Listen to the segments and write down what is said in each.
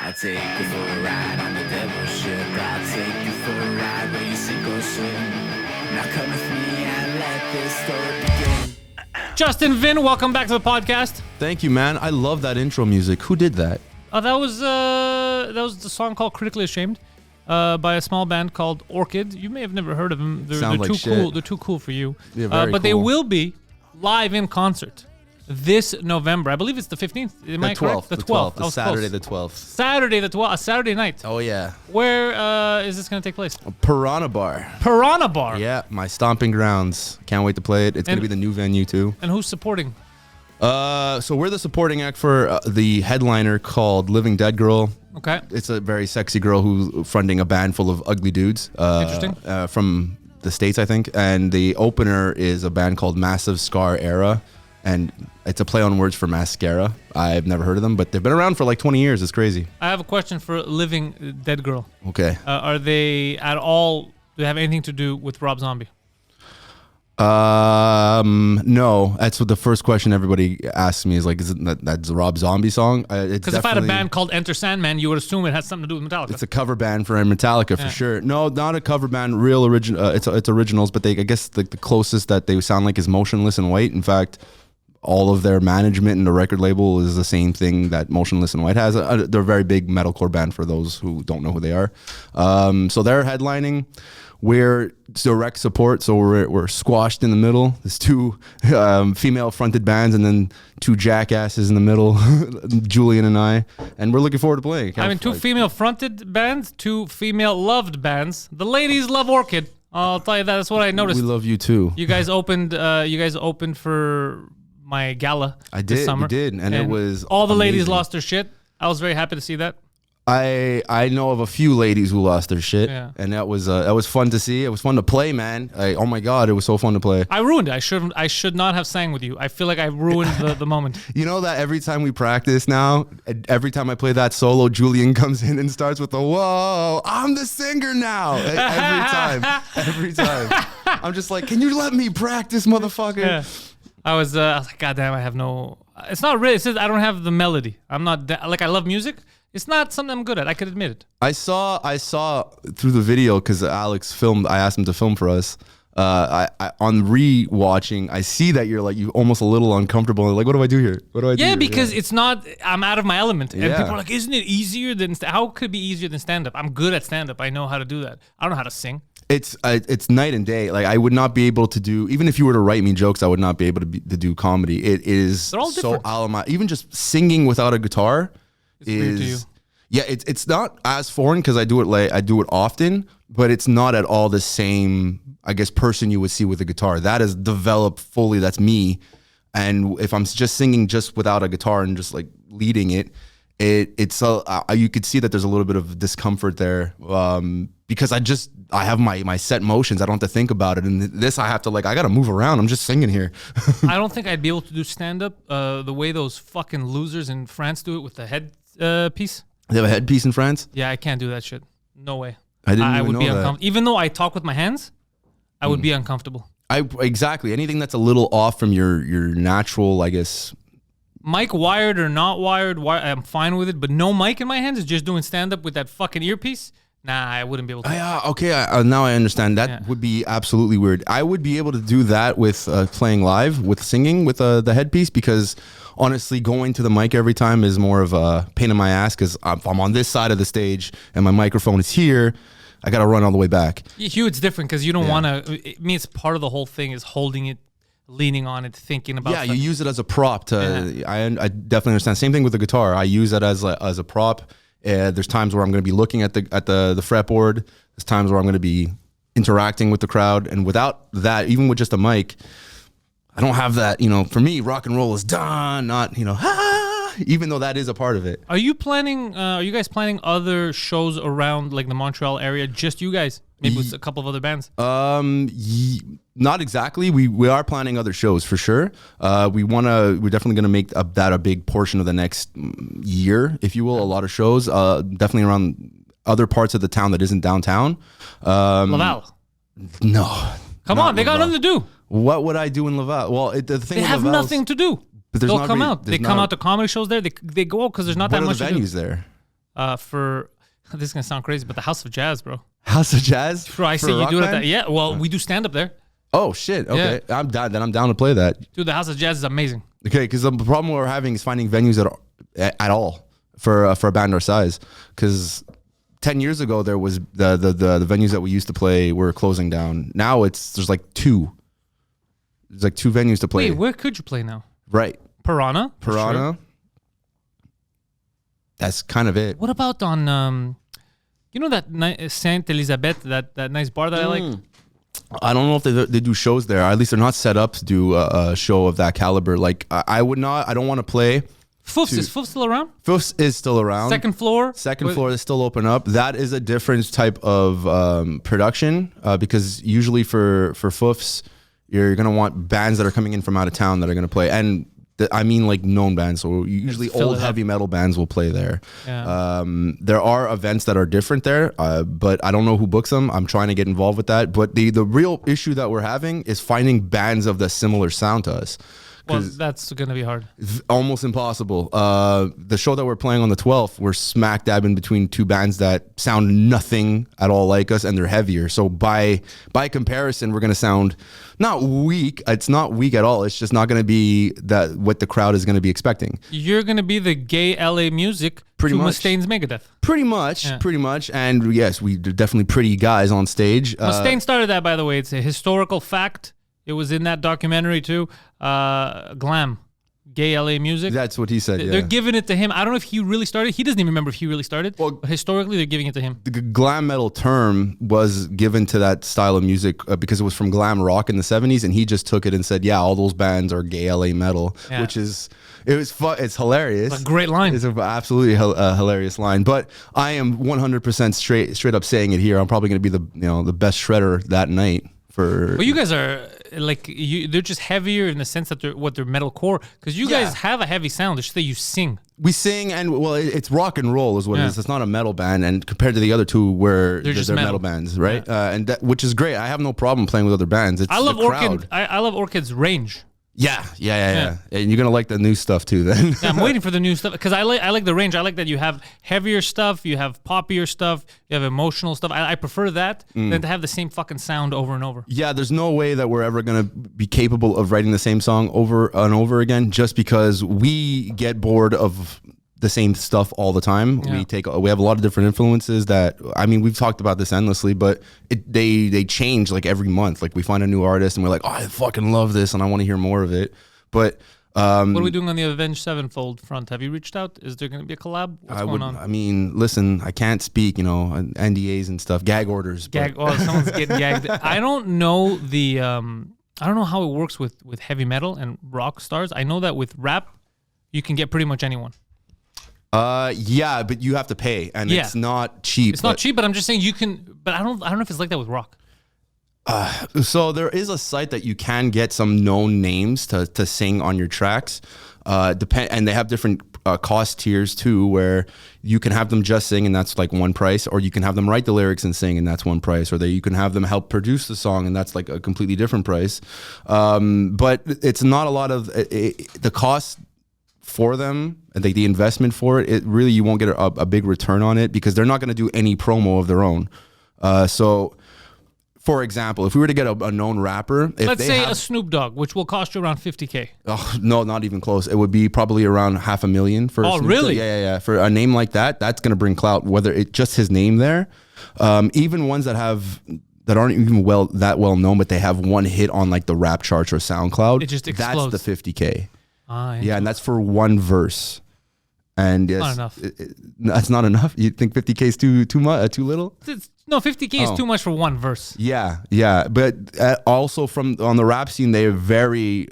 I'll take you for a ride on the devil's ship. I'll take you for a ride where you sink or swim. Now come with me and let this story begin. Justyn Vynn, welcome back to the podcast. Thank you, man. I love that intro music. Who did that? That was the song called "Critically Ashamed" by a small band called Orchad. You may have never heard of them. They're Sound like too shit. cool. They're too cool for you. Yeah, very but they cool. will be live in concert this November. I believe it's the 15th. Am I correct? The 12th. I was Saturday close. the 12th. Saturday the 12th. A Saturday night. Oh, yeah. Where is this going to take place? Piranha Bar. Piranha Bar. Yeah, my stomping grounds. Can't wait to play it. It's going to be the new venue, too. And who's supporting? So we're the supporting act for the headliner called Living Dead Girl. Okay. It's a very sexy girl who's fronting a band full of ugly dudes. Interesting. From the States, I think. And the opener is a band called Massive Scar Era. And it's a play on words for mascara. I've never heard of them, but they've been around for like 20 years. It's crazy. I have a question for Living Dead Girl. Okay. Are they at all, do they have anything to do with Rob Zombie? No. That's what the first question everybody asks me is like, is it that's a Rob Zombie song? Because if I had a band called Enter Sandman, you would assume it has something to do with Metallica. It's a cover band for Metallica for sure. No, not a cover band. Real original. It's originals, but I guess the closest that they sound like is Motionless in White. In fact, all of their management and the record label is the same thing that Motionless in White has. They're a very big metalcore band for those who don't know who they are. So they're headlining. We're direct support, so we're squashed in the middle. There's two female-fronted bands and then two jackasses in the middle, Julian and I, and we're looking forward to playing. Two female-fronted bands, two female-loved bands. The ladies love Orchid. I'll tell you that. That's what I noticed. We love you too. You guys opened. For my gala this summer. We did, and it was all the ladies amazing. lost their shit. I was very happy to see that. I know of a few ladies who lost their shit, and that was fun to see. It was fun to play, man. Oh my god, it was so fun to play. I ruined it. I should not have sang with you. I feel like I ruined the moment. You know that every time we practice now, every time I play that solo, Julian comes in and starts with the "Whoa, I'm the singer now." Every time. I'm just like, can you let me practice, motherfucker? Yeah. I was like, God damn, I have no. It's not really. It says I don't have the melody. I'm not like I love music. It's not something I'm good at. I could admit it. I saw through the video because Alex filmed. I asked him to film for us. I on re-watching, I see that you're almost a little uncomfortable. Like, what do I do here? What do I do? Yeah, because it's not. I'm out of my element, and Yeah. people are like, "Isn't it easier than? How could it be easier than stand up?" I'm good at stand up. I know how to do that. I don't know how to sing. It's night and day. Like I would not be able to do, even if you were to write me jokes, I would not be able to do comedy. It is They're all so different. even just singing without a guitar weird to you. yeah. It's not as foreign because I do it often, but it's not at all the same. I guess person you would see with a guitar that is developed fully. That's me. And if I'm just singing just without a guitar and just like leading it, you could see that there's a little bit of discomfort there because I have my set motions. I don't have to think about it. And this I have to I got to move around. I'm just singing here. I don't think I'd be able to do stand up the way those fucking losers in France do it with the head piece. They have a headpiece in France? Yeah, I can't do that shit. No way. I didn't even would know be that. uncomfortable. Even though I talk with my hands, I would be uncomfortable. Exactly. Anything that's a little off from your natural, I guess. Mic wired or not wired, I'm fine with it. But no mic in my hands is just doing stand up with that fucking earpiece. Nah, I wouldn't be able to. Okay, now I understand. That would be absolutely weird. I would be able to do that with playing live, with singing, with the headpiece, because honestly, going to the mic every time is more of a pain in my ass because I'm on this side of the stage and my microphone is here. I got to run all the way back. Hugh, it's different because you don't want to. I mean, it's part of the whole thing is holding it, leaning on it, thinking about. Yeah, you use it as a prop to. I definitely understand. Same thing with the guitar. I use it as a prop. There's times where I'm going to be looking at the fretboard. There's times where I'm going to be interacting with the crowd, and without that, even with just a mic, I don't have that. For me, rock and roll is done, not even though that is a part of it. Are you guys planning other shows around like the Montreal area? Just you guys, maybe with a couple of other bands. Not exactly. We are planning other shows for sure. We're definitely gonna make that a big portion of the next year, if you will. A lot of shows, definitely around other parts of the town that isn't downtown. Laval. No. Come on, they got nothing to do. What would I do in Laval? Well, the thing they with have Laval's, nothing to do. But They'll come out. They come out to comedy shows there. They go out because there's not what that are much the to do. venues there? for this is gonna sound crazy, but the House of Jazz, bro. House of Jazz? Bro, I For say a you rock do it at band? that. Yeah, well, we do stand up there. Oh shit. Okay. I'm down. Then I'm down to play that. Dude, the House of Jazz is amazing. Okay, because the problem we're having is finding venues at all for a band our size. Because 10 years ago there was the venues that we used to play were closing down. Now there's like two. There's like two venues to play. Wait, where could you play now? Right. Piranha. for Piranha. sure. That's kind of it. What about on you know that Saint Elizabeth, that nice bar that I like? I don't know if they do shows there. At least they're not set up to do a show of that caliber. Like I don't want to play. Foofs, is Foofs still around? Foofs is still around. Second floor Is still open up. That is a different type of production because usually for Foofs, you're gonna want bands that are coming in from out of town that are gonna play, and I mean like known bands. So usually old heavy metal bands will play there. Yeah. There are events that are different there, but I don't know who books them. I'm trying to get involved with that. But the real issue that we're having is finding bands of the similar sound to us. Well, that's going to be hard. Almost impossible. The show that we're playing on the 12th, we're smack dab in between two bands that sound nothing at all like us, and they're heavier. So by comparison, we're going to sound not weak. It's not weak at all. It's just not going to be what the crowd is going to be expecting. You're going to be the gay LA music to Mustaine's Megadeth. Pretty much. And yes, we're definitely pretty guys on stage. Mustaine started that, by the way. It's a historical fact. It was in that documentary too. Glam, gay LA music. That's what he said. They're giving it to him. I don't know if he really started. He doesn't even remember if he really started. Well, but historically, they're giving it to him. The glam metal term was given to that style of music because it was from glam rock in the 70s, and he just took it and said, "Yeah, all those bands are gay LA metal," which is. It's hilarious. It's a great line. It's an absolutely hilarious line. But I am 100% straight up saying it here. I'm probably going to be the best shredder that night. But you guys are like they're just heavier in the sense that they're metalcore, because you guys have a heavy sound. It's just that you sing. We sing, and it's rock and roll is what it is. It's not a metal band, and compared to the other two, where they're metal bands, right? And which is great. I have no problem playing with other bands. I love Orchid. I love Orchid's range. Yeah. And you're gonna like the new stuff too. Then I'm waiting for the new stuff because I like the range. I like that you have heavier stuff, you have poppier stuff, you have emotional stuff. I prefer that than to have the same fucking sound over and over. Yeah, there's no way that we're ever gonna be capable of writing the same song over and over again, just because we get bored of the same stuff all the time. We have a lot of different influences that, I mean, we've talked about this endlessly, but they change like every month. Like we find a new artist and we're like, oh, I fucking love this and I want to hear more of it. But what are we doing on the Avenged Sevenfold front? Have you reached out? Is there going to be a collab? What's going on? I mean, listen, I can't speak, NDAs and stuff, gag orders. Someone's getting gagged. I don't know I don't know how it works with heavy metal and rock stars. I know that with rap, you can get pretty much anyone. Yeah, but you have to pay, and it's not cheap. It's not cheap, but I'm just saying you can. But I don't know if it's like that with rock. So there is a site that you can get some known names to sing on your tracks. And they have different cost tiers too, where you can have them just sing and that's like one price, or you can have them write the lyrics and sing and that's one price, or you can have them help produce the song and that's like a completely different price. But it's not a lot of the cost for them, and the investment for it really, you won't get a big return on it because they're not going to do any promo of their own. So for example, if we were to get a known rapper, let's say a Snoop Dogg, which will cost you around $50K. Oh, no, not even close. It would be probably around $500,000 for. Oh, Snoop really? Dogg. Yeah. For a name like that, that's going to bring clout. Whether it's just his name there, even ones that aren't even that well known, but they have one hit on like the rap charts or SoundCloud. It just explodes. That's the $50K. Yeah, and that's for one verse. And yes, not enough. That's not enough. You think 50K is too much, too little? No, 50K is too much for one verse. Yeah. But also on the rap scene, they are very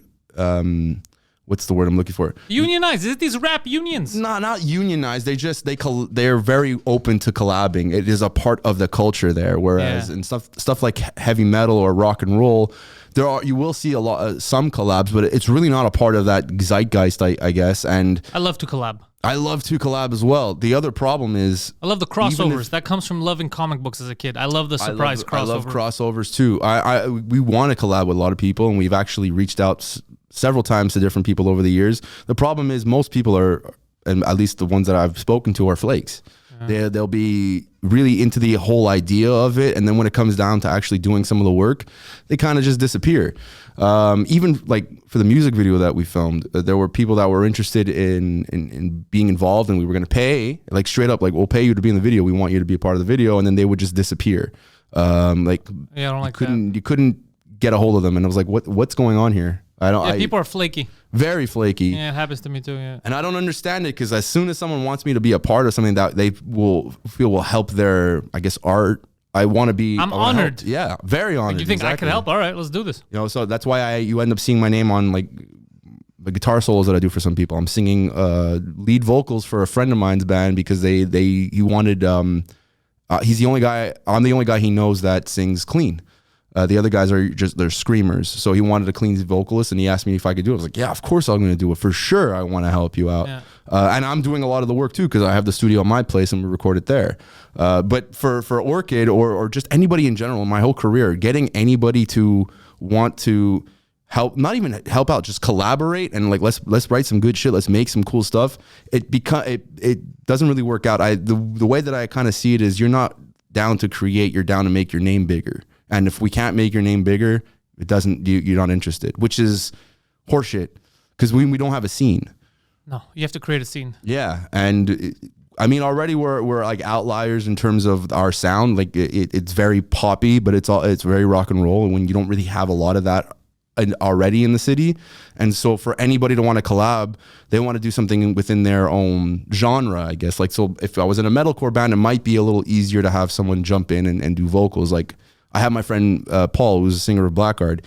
what's the word I'm looking for? Unionized. Is it these rap unions? No, not unionized. They're very open to collabing. It is a part of the culture there. Whereas in stuff like heavy metal or rock and roll, you will see some collabs, but it's really not a part of that zeitgeist, I guess. And I love to collab. I love to collab as well. The other problem is I love the crossovers. That comes from loving comic books as a kid. I love the surprise crossover. I love crossovers too. We want to collab with a lot of people, and we've actually reached out several times to different people over the years. The problem is most people are, and at least the ones that I've spoken to, are flakes. They'll be really into the whole idea of it, and then when it comes down to actually doing some of the work, they kind of just disappear. Even like for the music video that we filmed, there were people that were interested in being involved, and we were going to pay, like straight up, like we'll pay you to be in the video. We want you to be a part of the video, and then they would just disappear. Like I don't like you couldn't get a hold of them, and I was like, what's going on here? People are flaky. Very flaky. Yeah, it happens to me too. Yeah. And I don't understand it, because as soon as someone wants me to be a part of something that they will help their, I guess, art, I want to be. I'm honored. Yeah, very honored. Like you think I could help? All right, let's do this. You know, so that's why you end up seeing my name on like the guitar solos that I do for some people. I'm singing lead vocals for a friend of mine's band because he wanted. He's the only guy. I'm the only guy he knows that sings clean. The other guys they're screamers. So he wanted a clean vocalist, and he asked me if I could do it. I was like, yeah, of course I'm going to do it for sure. I want to help you out. Yeah. And I'm doing a lot of the work too, because I have the studio at my place and we record it there. But for Orchid or just anybody in general in my whole career, getting anybody to want to help, not even help out, just collaborate and like let's write some good shit, let's make some cool stuff. It doesn't really work out. The way that I kind of see it is, you're not down to create, you're down to make your name bigger. And if we can't make your name bigger, you're not interested, which is horseshit, because we don't have a scene. No, you have to create a scene. Yeah, and I mean, already we're like outliers in terms of our sound. Like it's very poppy, but it's very rock and roll. And when you don't really have a lot of that already in the city, and so for anybody to want to collab, they want to do something within their own genre, I guess. Like, so if I was in a metalcore band, it might be a little easier to have someone jump in and do vocals. Like I have my friend Paul, who's a singer of Blackguard.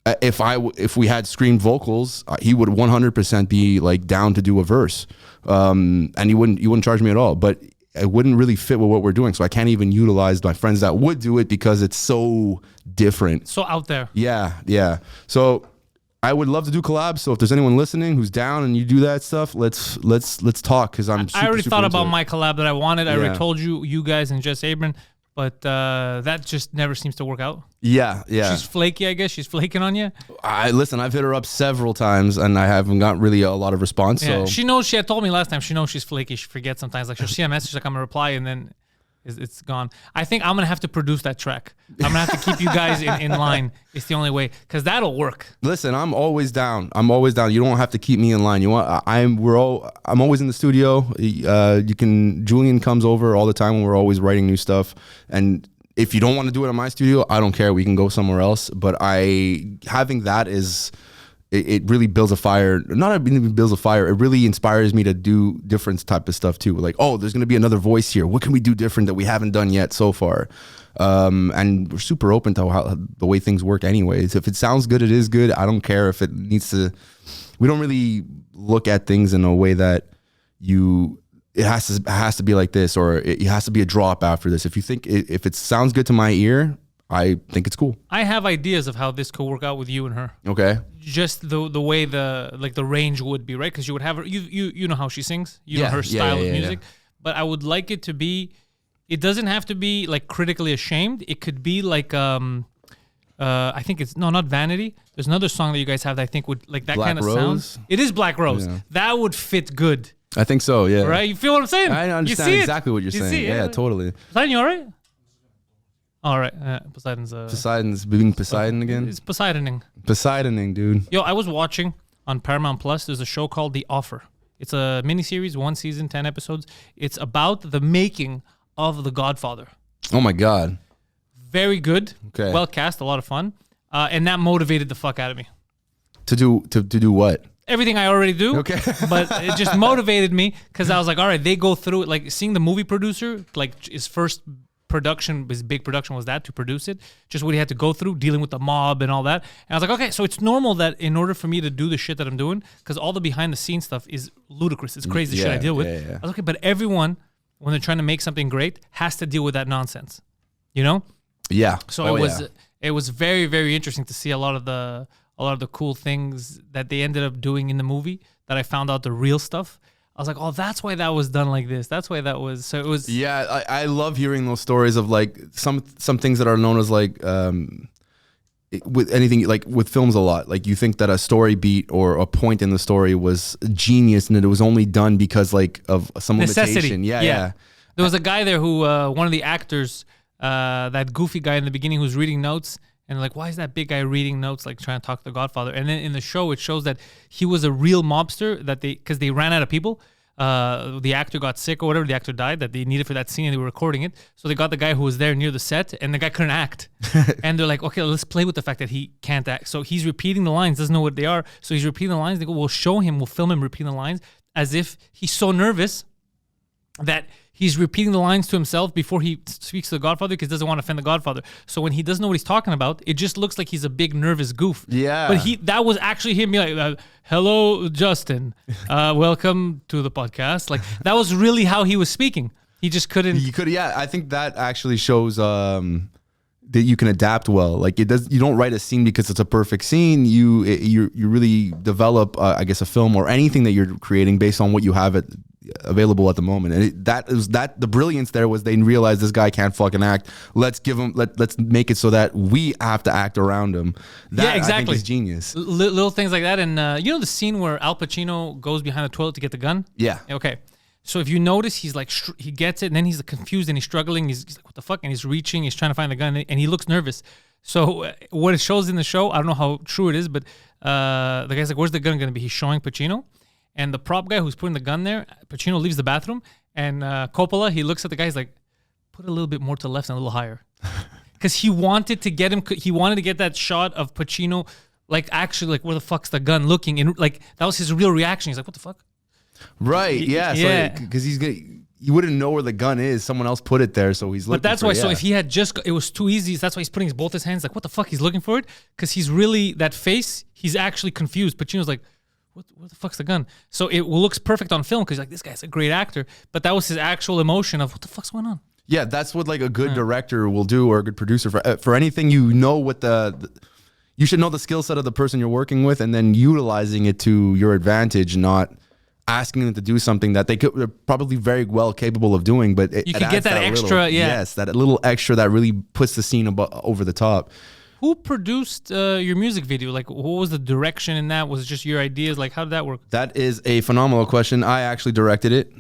If we had screamed vocals, he would 100% be like down to do a verse, and you wouldn't charge me at all. But it wouldn't really fit with what we're doing, so I can't even utilize my friends that would do it because it's so different, so out there. Yeah. So I would love to do collabs. So if there's anyone listening who's down and you do that stuff, let's talk, because I already thought about my collab that I wanted. I already told you guys and Jess Abram. But that just never seems to work out. Yeah. She's flaky, I guess. She's flaking on you. Listen, I've hit her up several times, and I haven't got really a lot of response. Yeah, so she knows. She had told me last time. She knows she's flaky. She forgets sometimes. Like she'll see a message, like I'm gonna reply, and then it's gone. I think I'm gonna have to produce that track. I'm gonna have to keep you guys in line. It's the only way, because that'll work. Listen, I'm always down. You don't have to keep me in line. I'm always in the studio. Julian comes over all the time when we're always writing new stuff. And if you don't want to do it in my studio, I don't care. We can go somewhere else. But having that is. It really builds a fire. Not even builds a fire. It really inspires me to do different type of stuff too. Like, oh, there's going to be another voice here. What can we do different that we haven't done yet so far? And we're super open to the way things work anyways. If it sounds good, it is good. I don't care if it needs to. We don't really look at things in a way that it has to be like this, or it has to be a drop after this. If you think if it sounds good to my ear, I think it's cool. I have ideas of how this could work out with you and her. Okay. Just the way the range would be, right? Because you would have her. You know how she sings. You know her style of music. Yeah. But I would like it to be. It doesn't have to be like critically ashamed. It could be like I think it's not Vanity. There's another song that you guys have that I think would like that Black kind of Rose? sound. It is Black Rose. Yeah. That would fit good. I think so. Yeah. Right. You feel what I'm saying? I understand exactly what you're saying. Yeah, totally. Poseidon, you all right? All right, Poseidon's being Poseidon again. It's Poseidoning, dude. Yo, I was watching on Paramount Plus. There's a show called The Offer. It's a miniseries, 1 season, 10 episodes. It's about the making of The Godfather. Oh my god, very good. Okay, well cast, a lot of fun, and that motivated the fuck out of me. To do what? Everything I already do. Okay, but it just motivated me because I was like, all right, they go through it. Like seeing the movie producer, like his big production was that to produce it, just what he had to go through, dealing with the mob and all that. And I was like, okay, so it's normal that in order for me to do the shit that I'm doing, because all the behind the scenes stuff is ludicrous, it's crazy shit I deal with. Yeah. I was like, okay, but everyone, when they're trying to make something great, has to deal with that nonsense, you know? Yeah. So it was very, very interesting to see a lot of the cool things that they ended up doing in the movie, that I found out the real stuff. I was like, oh, that's why that was done like this. That's why that was. So it was. Yeah, I love hearing those stories of like some things that are known as like with anything, like with films a lot. Like you think that a story beat or a point in the story was genius, and it was only done because like of some necessity. limitation. Yeah. There was a guy there who, one of the actors, that goofy guy in the beginning who's reading notes, and like, why is that big guy reading notes, like trying to talk to the Godfather? And then in the show, it shows that he was a real mobster because they ran out of people. The actor got sick or whatever, the actor died that they needed for that scene and they were recording it. So they got the guy who was there near the set and the guy couldn't act. And they're like, okay, let's play with the fact that he can't act. So he's repeating the lines, doesn't know what they are. So he's repeating the lines. They go, we'll show him, we'll film him repeating the lines as if he's so nervous that he's repeating the lines to himself before he speaks to the Godfather because he doesn't want to offend the Godfather. So when he doesn't know what he's talking about, it just looks like he's a big nervous goof. Yeah. But that was actually him being like, hello, Justyn. Welcome to the podcast. Like, that was really how he was speaking. He just couldn't. Yeah. I think that actually shows that you can adapt well. Like, you don't write a scene because it's a perfect scene. You really develop, I guess, a film or anything that you're creating based on what you have available at the moment. And the brilliance there was they realized this guy can't fucking act. Let's make it so that we have to act around him. That, yeah, exactly. I think is genius. Little things like that. And you know the scene where Al Pacino goes behind the toilet to get the gun? Yeah. Okay. So if you notice, he's like, he gets it, and then he's confused and he's struggling. He's like, what the fuck? And he's reaching, he's trying to find the gun, and he looks nervous. So what it shows in the show, I don't know how true it is, but the guy's like, where's the gun going to be? He's showing Pacino. And the prop guy who's putting the gun there, Pacino leaves the bathroom, and Coppola, he looks at the guy, he's like, put a little bit more to the left and a little higher. Because he wanted to get that shot of Pacino, like, actually, like, where the fuck's the gun looking? And, like, that was his real reaction. He's like, what the fuck? Right, yeah. Yeah. Because you wouldn't know where the gun is. Someone else put it there, so he's looking. But that's why. So if he had it was too easy. That's why he's putting both his hands. Like, what the fuck? He's looking for it because he's really that face. He's actually confused. Pacino's like, what the fuck's the gun? So it looks perfect on film because like this guy's a great actor. But that was his actual emotion of what the fuck's going on. Yeah, that's what like a good director will do or a good producer for anything. You know what you should know the skill set of the person you're working with and then utilizing it to your advantage, not asking them to do something that they're probably very well capable of doing, but you could get that extra, yes, that little extra that really puts the scene over the top. Who produced your music video? Like, what was the direction in that? Was it just your ideas? Like, how did that work? That is a phenomenal question. I actually directed it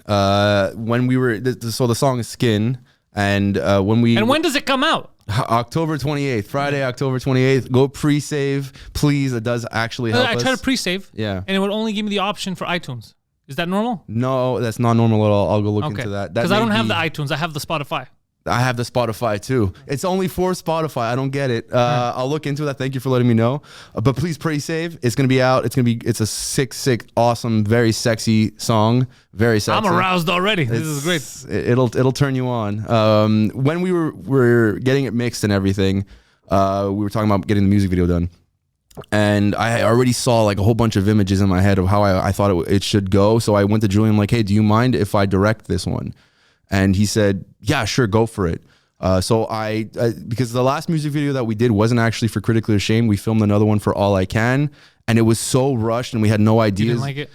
when we were. So the song is "Skin," and when does it come out? October 28th, Friday, October 28th. Go pre-save, please. It does actually help us. I tried to pre-save, yeah, and it would only give me the option for iTunes. Is that normal? No, that's not normal at all. I'll go look into that. Because I don't have the iTunes. I have the Spotify. I have the Spotify too. It's only for Spotify. I don't get it. I'll look into that. Thank you for letting me know. But please pre-save. It's gonna be out. It's a sick, awesome, very sexy song. Very sexy. I'm aroused already. This is great. It'll turn you on. When we were getting it mixed and everything, we were talking about getting the music video done. And I already saw like a whole bunch of images in my head of how I thought it should go. So I went to Julian like, hey, do you mind if I direct this one? And he said, yeah, sure, go for it. So I because the last music video that we did wasn't actually for Critically Ashamed. We filmed another one for All I Can. And it was so rushed and we had no ideas. You didn't like it?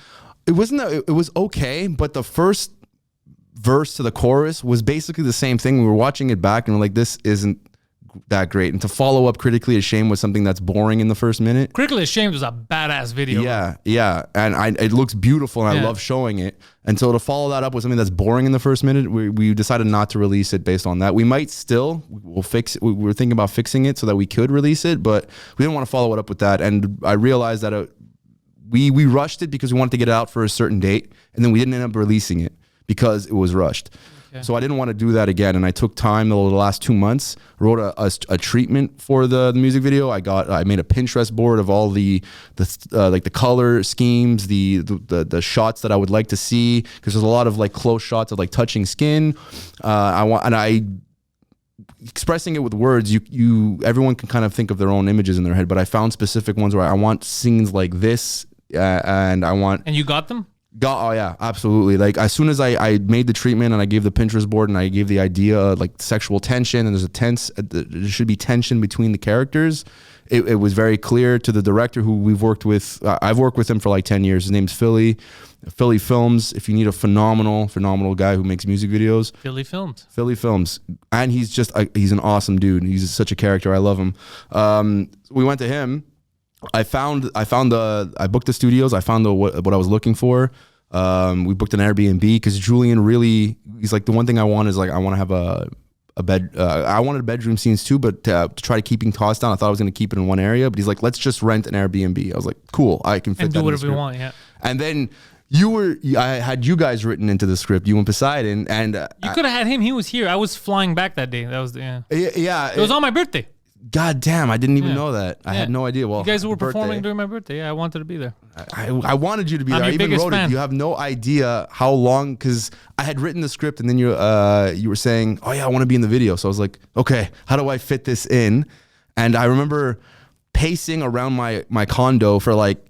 It wasn't it was okay, but the first verse to the chorus was basically the same thing. We were watching it back and we're like, this isn't that great. And to follow up Critically Ashamed was something that's boring in the first minute. Critically Ashamed was a badass video. Yeah. And it looks beautiful and I love showing it. And so to follow that up with something that's boring in the first minute, we decided not to release it based on that. We might still, we'll fix it. We were thinking about fixing it so that we could release it, but we didn't want to follow it up with that. And I realized that we rushed it because we wanted to get it out for a certain date. And then we didn't end up releasing it because it was rushed. Okay. So I didn't want to do that again, and I took time the last 2 months, wrote a treatment for the music video. I made a Pinterest board of all the like the color schemes, the shots that I would like to see, because there's a lot of like close shots of like touching skin. Expressing it with words, everyone can kind of think of their own images in their head, but I found specific ones where I want scenes like this, and I want. And you got them? Oh yeah, absolutely. Like as soon as I made the treatment and I gave the Pinterest board and I gave the idea of like sexual tension and there should be tension between the characters, it was very clear to the director who we've worked with. I've worked with him for like 10 years. His name's Philly Films. If you need a phenomenal guy who makes music videos, Philly Films. And he's an awesome dude. He's such a character. I love him. We went to him. I booked the studios. I found what I was looking for. We booked an Airbnb because Julian he's like, the one thing I want is like, I want to have a bed. I wanted bedroom scenes too, but to try to keeping costs down, I thought I was going to keep it in one area. But he's like, let's just rent an Airbnb. I was like, cool, I can fit And that do in whatever the we script. want, yeah. And then I had you guys written into the script, you and Poseidon, and You could have had him. He was here. I was flying back that day. That was yeah. yeah, It was on my birthday. God damn, I didn't even Yeah. know that. I had Yeah. no idea. Well, You guys were birthday. performing during my birthday. Yeah, I wanted to be there. I wanted you to be I'm there. I your even biggest wrote fan. it. You have no idea how long, because I had written the script and then you were saying, oh yeah, I want to be in the video. So I was like, okay, how do I fit this in? And I remember pacing around my condo for like,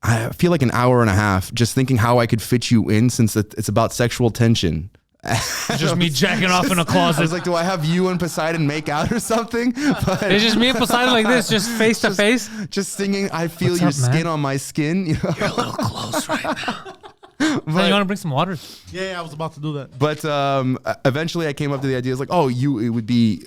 I feel like an hour and a half, just thinking how I could fit you in, since it's about sexual tension. It's just me jacking off in a I closet. was like, do I have you and Poseidon make out or something? But It's just me and Poseidon like this, just face to face. just singing, I feel What's your up, man? skin on my skin. You know? You're a little close right now. You want to bring some water? Yeah, I was about to do that. But eventually I came up to the idea. It's like, oh, it would be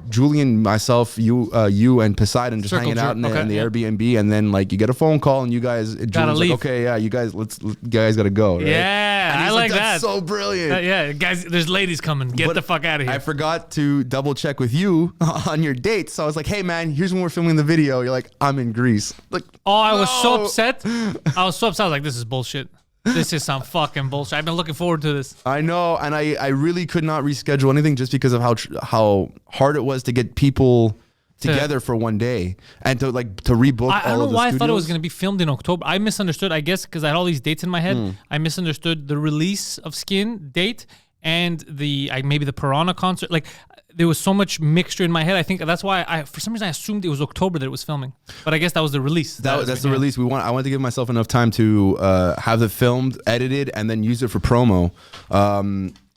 Julian, myself, you and Poseidon just Circle hanging out jerk. in the Okay, Airbnb, and then like you get a phone call and you guys, Julian's leave. like, okay, yeah, you guys, you guys gotta go. Right? Yeah, And I he's like That's that. so brilliant. Yeah, guys, there's ladies coming. Get But the fuck out of here. I forgot to double check with you on your date, so I was like, hey man, here's when we're filming the video. You're like, I'm in Greece. Like, Oh, I was so no. upset. I was like, this is bullshit. This is some fucking bullshit. I've been looking forward to this. I know, and I really could not reschedule anything just because of how hard it was to get people together for one day and to rebook I all don't of know the why I thought it was studios. going to be filmed in October. I misunderstood, I guess, because I had all these dates in my head. I misunderstood the release of Skin date and maybe the Piranha concert. Like, there was so much mixture in my head. I think that's why for some reason I assumed it was October that it was filming. But I guess that was the release. That's the release. I wanted to give myself enough time to have it filmed, edited, and then use it for promo.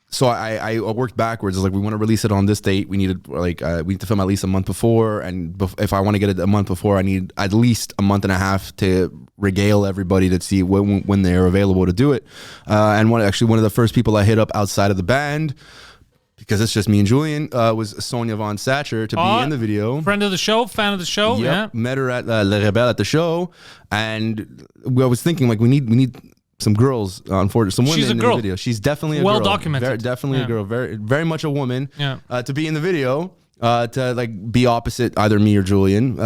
So I worked backwards. It's like, we want to release it on this date. We need to film at least a month before, and if I want to get it a month before, I need at least a month and a half to regale everybody to see when they're available to do it. And one of the first people I hit up outside of the band, because it's just me and Julian, was Sonia Von Satcher to be in the video. Friend of the show, fan of the show. Yep. Yeah. Met her at Le Rebelle at the show, and I was thinking, like, we need some girls, unfortunately, some women She's a in girl. the video. She's definitely a Well girl. documented. Definitely Yeah. a girl. Very, very much a woman. Yeah. To be in the video, to like be opposite either me or Julian,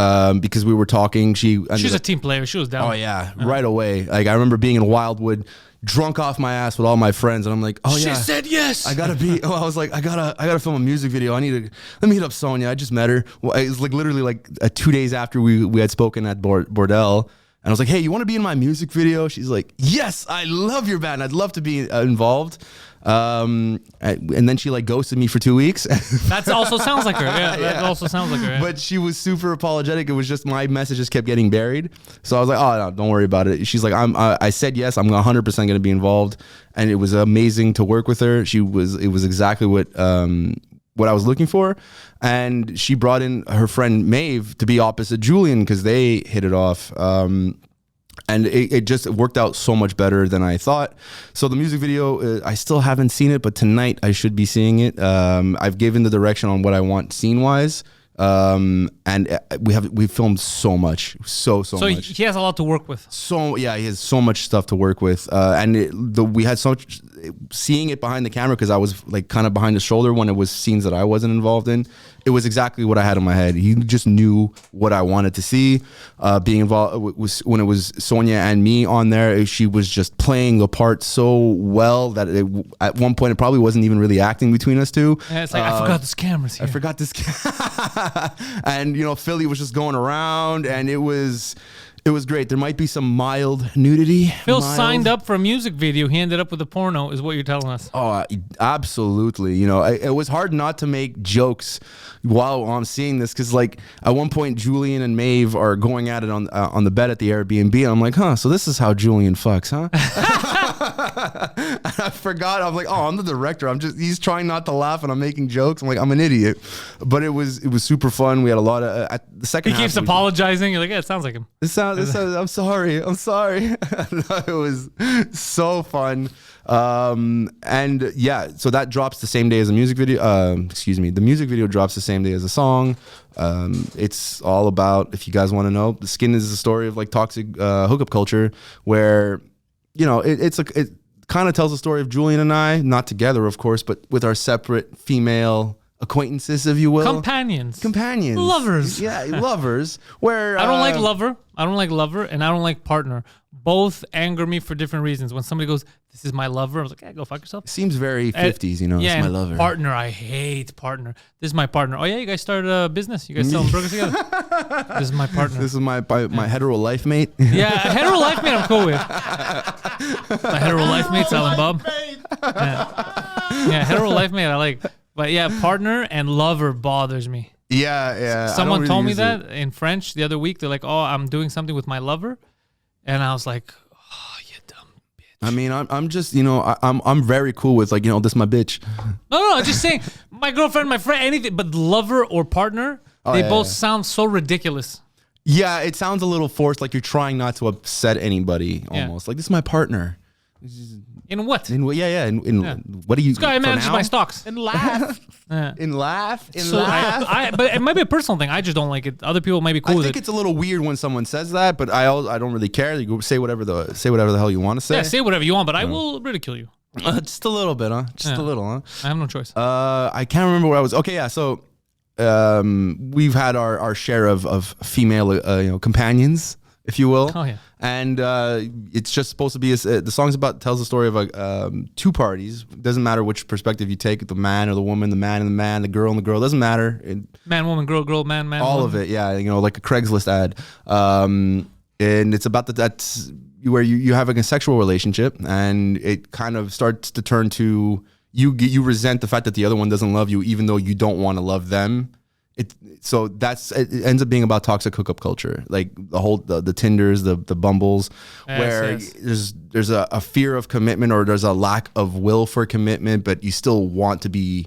because we were talking. She's a team player. She was down. Oh yeah, right away. Like, I remember being in Wildwood, drunk off my ass with all my friends, and I'm like, oh yeah, She said yes. I gotta be. Oh, I was like, I gotta film a music video. Let me hit up Sonia. I just met her. Well, it was like literally like 2 days after we had spoken at Bordel. And I was like, hey, you want to be in my music video? She's like, yes, I love your band. I'd love to be involved. And then she like ghosted me for 2 weeks. That also sounds like her. Yeah, that also sounds like her. Yeah. But she was super apologetic. It was just my messages kept getting buried. So I was like, oh, no, don't worry about it. She's like, I said yes. I'm 100% going to be involved. And it was amazing to work with her. It was exactly what I was looking for. And she brought in her friend Maeve to be opposite Julian because they hit it off. And it just worked out so much better than I thought. So the music video, I still haven't seen it, but tonight I should be seeing it. I've given the direction on what I want scene-wise. And we filmed so much, so much. he has a lot to work with. So yeah, he has so much stuff to work with, and we had so much seeing it behind the camera because I was like kind of behind the shoulder when it was scenes that I wasn't involved in. It was exactly what I had in my head. He just knew what I wanted to see. Being involved was when it was Sonia and me on there. She was just playing the part so well that at one point it probably wasn't even really acting between us two. Yeah, it's like, I forgot this camera's here. I forgot this. And Philly was just going around, and it was great. There might be some mild nudity. Phil signed up for a music video. He ended up with a porno, is what you're telling us. Oh, absolutely. It was hard not to make jokes while I'm seeing this because, like, at one point, Julian and Maeve are going at it on the bed at the Airbnb, and I'm like, so this is how Julian fucks, huh? I forgot. I'm like, I'm the director. He's trying not to laugh, and I'm making jokes. I'm like, I'm an idiot. But it was super fun. We had a lot of at the second. He keeps apologizing. You're like, yeah, it sounds like him. I'm sorry. It was so fun. And yeah, so that drops the same day as the music video. The music video drops the same day as the song. It's all about, if you guys want to know, the Skin is the story of like toxic hookup culture where it kind of tells the story of Julian and I, not together, of course, but with our separate female acquaintances, if you will. Companions. Lovers. Yeah, lovers. Where I don't like lover, and I don't like partner. Both anger me for different reasons. When somebody goes, "This is my lover," I was like, "Yeah, go fuck yourself." Seems very 50s, Yeah, it's my and lover. partner, I hate partner. This is my partner. Oh yeah, you guys started a business. You guys selling burgers together. This is my partner. This is my hetero life mate. Yeah, hetero life mate I'm cool with. My hetero life mate, Silent Bob. Yeah, hetero life mate I like. But yeah, partner and lover bothers me. Yeah. Someone told me that in French the other week. They're like, "Oh, I'm doing something with my lover," and I was like, "Oh, you dumb bitch." I mean, I'm just, I'm very cool with like, this my bitch. No, just saying, my girlfriend, my friend, anything, but lover or partner, they both sound so ridiculous. Yeah, it sounds a little forced, like you're trying not to upset anybody. Almost like, this is my partner. In what? In what do you? This guy manages my stocks. And laugh. laugh. But it might be a personal thing. I just don't like it. Other people might be cool I with think it. it's a little weird when someone says that, but I don't really care. You go say whatever the hell you want to say. Yeah, say whatever you want, but I will ridicule you. Just a little bit, huh? Just a little, huh? I have no choice. I can't remember where I was. Okay, yeah. So, we've had our share of female, companions, if you will. Oh yeah. And it's just supposed to be the song's tells the story of two parties. Doesn't matter which perspective you take, the man or the woman, the man and the man, the girl and the girl. Doesn't matter. Man, woman, girl, man, all woman. of it. Yeah, like a Craigslist ad. And it's about that's where you have a sexual relationship, and it kind of starts to turn to you resent the fact that the other one doesn't love you, even though you don't want to love them. So it ends up being about toxic hookup culture, like the Tinders, the Bumbles, where there's a fear of commitment, or there's a lack of will for commitment, but you still want to be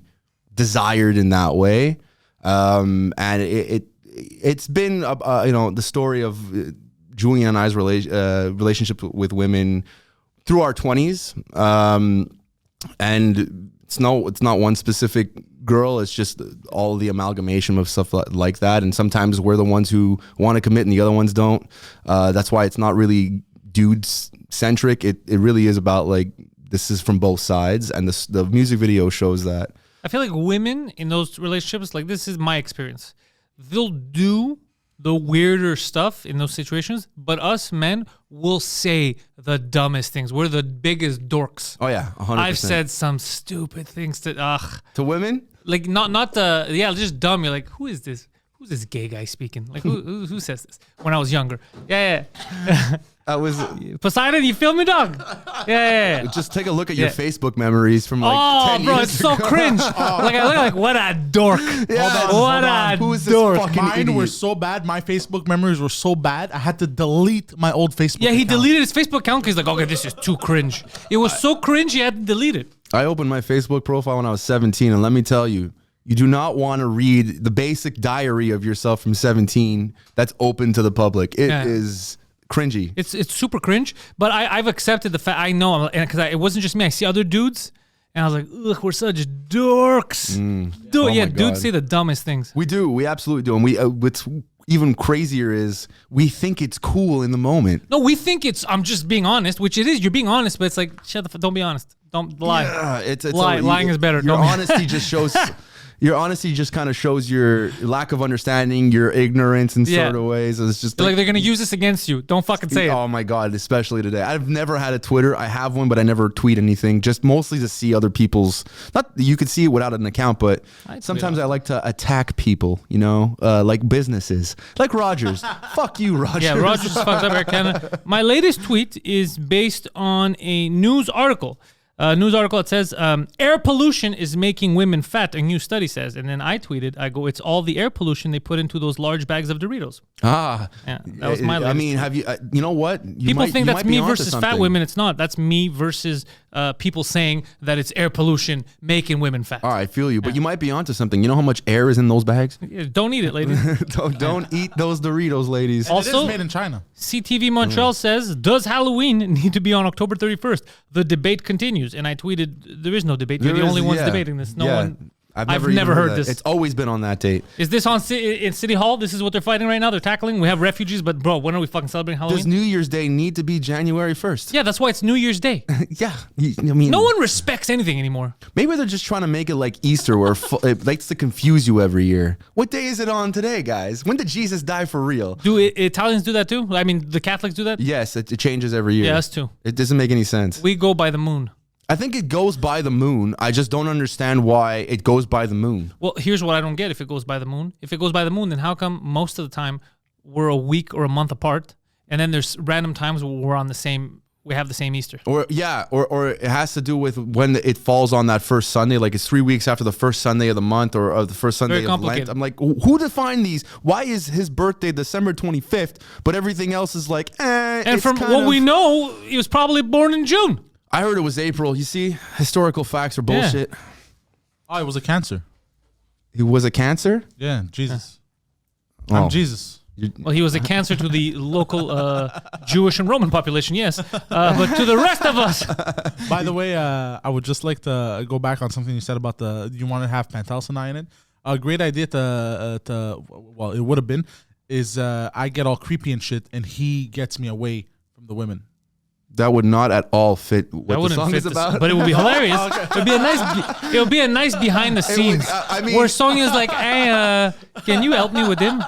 desired in that way. And it's been the story of Julian and I's relationship with women through our 20s, and it's not one specific girl. It's just all the amalgamation of stuff like that. And sometimes we're the ones who want to commit and the other ones don't. That's why it's not really dudes centric. It really is about like, this is from both sides. And the music video shows that. I feel like women in those relationships, like this is my experience, they'll do the weirder stuff in those situations, but us men will say the dumbest things. We're the biggest dorks. Oh yeah, 100%. I've said some stupid things to women, like just dumb. You're like, who is this? Who's this gay guy speaking? Like who says this? When I was younger, yeah. I was Poseidon. You feel me, dog? Yeah. Just take a look at your Facebook memories from like 10 bro, years it's so ago. cringe. Like I look like what a dork. What a Who is this dork. fucking Mine idiot? were so bad. My Facebook memories were so bad. I had to delete my old Facebook. Yeah, he account. deleted his Facebook account because he's like, okay, this is too cringe. It was so cringe, he had to delete it. I opened my Facebook profile when I was 17, and let me tell you, you do not want to read the basic diary of yourself from 17 that's open to the public. It is cringy. It's super cringe, but I've accepted the fact. I know, because it wasn't just me. I see other dudes, and I was like, ugh, we're such dorks. Dudes say the dumbest things. We do. We absolutely do. And what's even crazier is we think it's cool in the moment. No, we think I'm just being honest, which it is. You're being honest, but it's like, don't be honest. Don't lie. Yeah, Lying is better. Your honesty just shows... Your honesty just kind of shows your lack of understanding, your ignorance in sort of ways. It's just like they're going to use this against you. Don't fucking say it. Oh my God, especially today. I've never had a Twitter. I have one, but I never tweet anything. Just mostly to see other people's, you could see it without an account, but sometimes I like to attack people, like businesses. Like Rogers. Fuck you, Rogers. Yeah, Rogers is fucked up, Air Canada. My latest tweet is based on a news article. News article, it says, air pollution is making women fat, a new study says. And then I tweeted, it's all the air pollution they put into those large bags of Doritos. Yeah, that was my latest. I mean, have you, you know what? People think that's me versus fat women. It's not. That's me versus people saying that it's air pollution making women fat. All right, I feel you. But you might be onto something. You know how much air is in those bags? Don't eat it, ladies. don't eat those Doritos, ladies. And Also, it is made in China. CTV Montreal says, does Halloween need to be on October 31st? The debate continues. And I tweeted, there is no debate. You're the only ones debating this. No one. I've never even heard that. this. It's always been on that date. Is this on in City Hall? This is what they're fighting right now. They're tackling. We have refugees, but bro, when are we fucking celebrating Halloween? Does New Year's Day need to be January 1st? Yeah, that's why it's New Year's Day. Yeah. I mean, No one respects anything anymore. maybe they're just trying to make it like Easter where it likes to confuse you every year. What day is it on today, guys? When did Jesus die for real? Do Italians do that too? I mean, the Catholics do that? Yes, it changes every year. Yeah, us too. It doesn't make any sense. We go by the moon. I think it goes by the moon. I just don't understand why it goes by the moon. Well, here's what I don't get. If it goes by the moon, then how come most of the time we're a week or a month apart, and then there's random times where we have the same Easter? Or it has to do with when it falls on that first Sunday. Like it's 3 weeks after the first Sunday of the month or the first Sunday Very of complicated. Lent. I'm like, who defined these? Why is his birthday December 25th, but everything else is like, And it's from kind what of- we know, he was probably born in June. I heard it was April. You see, historical facts are bullshit. Oh, it was a cancer. He was a Cancer. Yeah, Jesus. Oh. I'm Jesus. Well, he was a cancer to the local Jewish and Roman population, yes. But to the rest of us, By the way, I would just like to go back on something you said about you want to have Pantelis and I in it. A great idea well, it would have been, is I get all creepy and shit, and he gets me away from the women. That would not at all fit what that the wouldn't song fit is about. but it would be hilarious. It would be a nice behind the scenes. I mean- where song is like, hey, can you help me with him?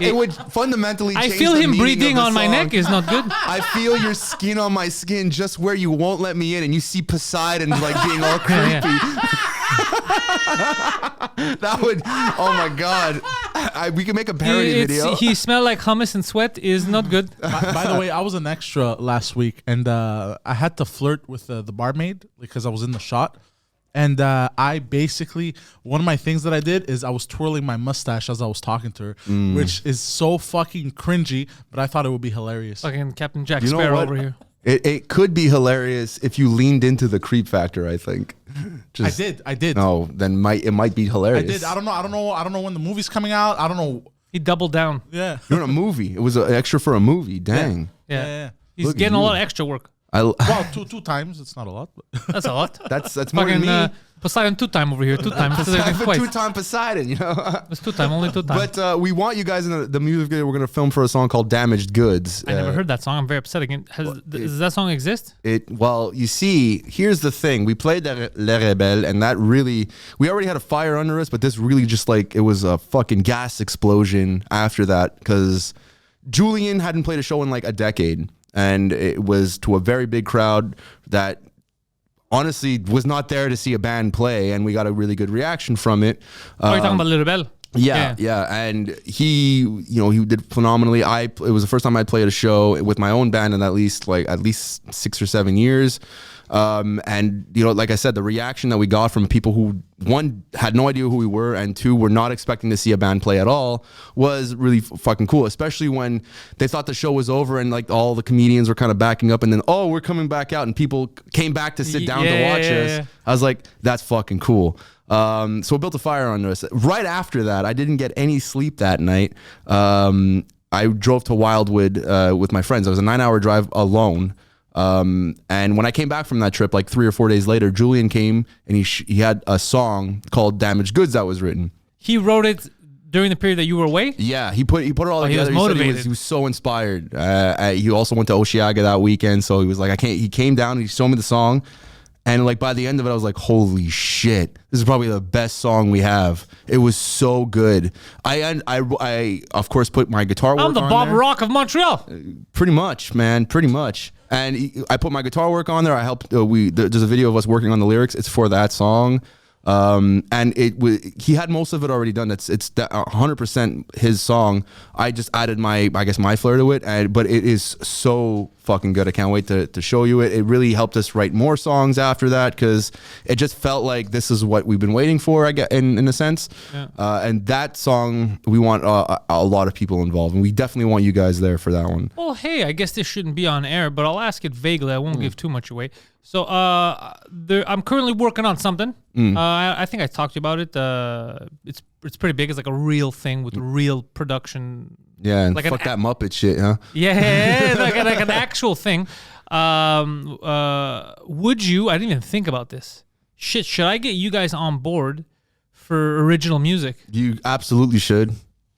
It would fundamentally I change feel the him meaning breathing of the on my song. neck is not good. I feel your skin on my skin just where you won't let me in, and you see Poseidon like being all creepy. That would, oh my God. We can make a parody video. He smelled like hummus and sweat is not good. By the way, I was an extra last week, and I had to flirt with the barmaid because I was in the shot. And I basically, one of my things that I did is I was twirling my mustache as I was talking to her, which is so fucking cringy, but I thought it would be hilarious. Fucking Captain Jack You know Sparrow what? over here. It could be hilarious if you leaned into the creep factor, I think. I did. No, then it might be I hilarious. did. I don't know when the movie's coming out. I don't know. He doubled down. Yeah. You're in a movie. It was an extra for a movie. Dang. Yeah. He's Look at getting a you. lot of extra work. Well, two times. It's not a lot. But That's a lot. That's more than Fucking me. Poseidon 2-time over here. 2 times. Two-time Poseidon, you know. It's 2-time, only 2-time. But we want you guys in the music video. We're gonna film for a song called "Damaged Goods." I never heard that song. I'm very upset again. Does that song exist? Well, you see, here's the thing. We played Le Rebelle, and that really, we already had a fire under us, but this really just like, it was a fucking gas explosion after that, because Julian hadn't played a show in like a decade, and it was to a very big crowd that honestly was not there to see a band play, and we got a really good reaction from it. You're talking about Little Bell? Yeah, and he did phenomenally. It was the first time I played a show with my own band in at least 6 or 7 years. And like I said, the reaction that we got from people who, one, had no idea who we were, and two, were not expecting to see a band play at all, was really fucking cool. Especially when they thought the show was over and like all the comedians were kind of backing up, and then we're coming back out, and people came back to sit down to watch us. I was like, that's fucking cool. So we built a fire under us. Right after that, I didn't get any sleep that night. I drove to Wildwood with my friends. It was a 9-hour drive alone. And when I came back from that trip, like 3 or 4 days later, Julian came and he had a song called "Damaged Goods" that was written. He wrote it during the period that you were away? Yeah, he put it all he was together. motivated. He was so inspired. He also went to Oshiaga that weekend, so he was like, he came down and he showed me the song. And like by the end of it, I was like, holy shit, this is probably the best song we have. It was so good. I of course put my guitar work on I'm the Bob there. Rock of Montreal. Pretty much, man, pretty much. And I put my guitar work on there. I helped. There's a video of us working on the lyrics. It's for that song. And he had most of it already done. It's 100% his song. I just added my flair to it, but it is so fucking good. I can't wait to show you it. It really helped us write more songs after that, because it just felt like this is what we've been waiting for, I guess, in a sense. Yeah. And that song, we want a lot of people involved, and we definitely want you guys there for that one. Well, hey, I guess this shouldn't be on air, but I'll ask it vaguely. I won't give too much away. So I'm currently working on something. I think I talked to you about it. It's pretty big. It's like a real thing with real production. Yeah, and Like fuck that Muppet shit, huh? Yeah, like an actual thing. Would you? I didn't even think about this. shit, should I get you guys on board for original music? You absolutely should.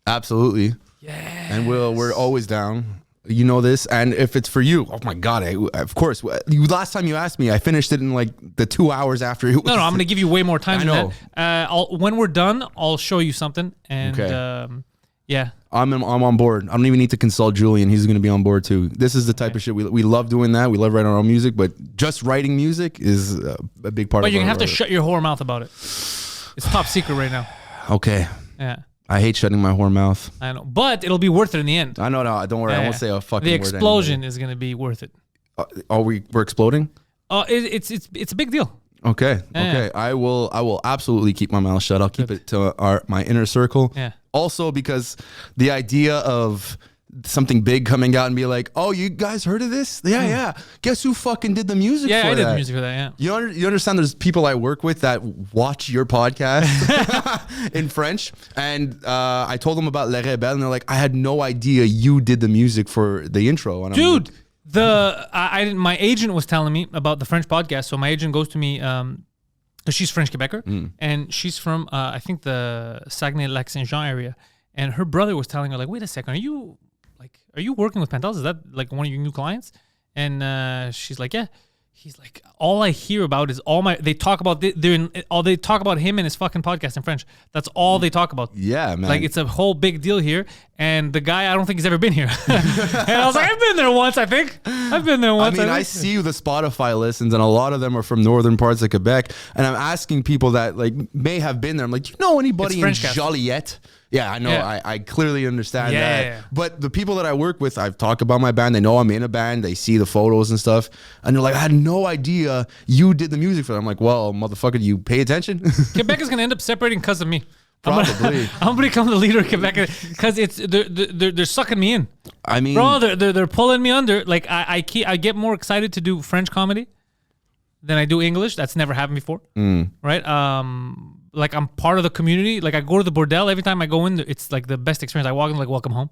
Absolutely. Yeah. And we're always down. You know this. And if it's for you, oh my God, of course. Last time you asked me, I finished it in like the 2 hours after it was. No, I'm going to give you way more time I than know. that. When we're done, I'll show you something. And yeah. I'm on board. I don't even need to consult Julian. He's going to be on board too. This is the type of shit we love doing that. We love writing our own music, but just writing music is a big part of it. But you're going to have to shut your whore mouth about it. It's top secret right now. Okay. Yeah. I hate shutting my whore mouth. I know. But it'll be worth it in the end. I know. No, don't worry. I won't say a fucking The word. explosion is going to be worth it. We're exploding? It's a big deal. Okay. Yeah. Okay. I will absolutely keep my mouth shut. I'll keep it to my inner circle. Yeah. Also, because the idea of something big coming out and be like, oh, you guys heard of this? Yeah. Guess who fucking did the music for that? Yeah, I did the music for that, yeah. You understand there's people I work with that watch your podcast in French. And I told them about Les Rebelles and they're like, I had no idea you did the music for the intro. And I'm Dude, like, my agent was telling me about the French podcast. So my agent goes to me, she's French Quebecer, and she's from, I think, the Saguenay-Lac-Saint-Jean area. And her brother was telling her, like, wait a second, are you working with Pantelis? Is that like one of your new clients? And she's like, yeah. He's like, all I hear about is they talk about they talk about him and his fucking podcast in French. That's all they talk about. yeah, man. Like, it's a whole big deal here. And the guy, I don't think he's ever been here. And I was like, I've been there once, I think. I've been there once. I see the Spotify listens, and a lot of them are from northern parts of Quebec. And I'm asking people that like may have been there. I'm like, do you know anybody in Joliette? Yeah, I know. Yeah. I clearly understand that. Yeah. But the people that I work with, I've talked about my band. They know I'm in a band. They see the photos and stuff. And they're like, I had no idea you did the music for them. I'm like, well, motherfucker, do you pay attention? Quebec is going to end up separating because of me. Probably. I'm gonna become the leader of Quebec because they're sucking me in. I mean, bro, they're pulling me under. Like I get more excited to do French comedy than I do English. That's never happened before, right? Like I'm part of the community. Like I go to the bordel every time I go in. It's like the best experience. I walk in like welcome home.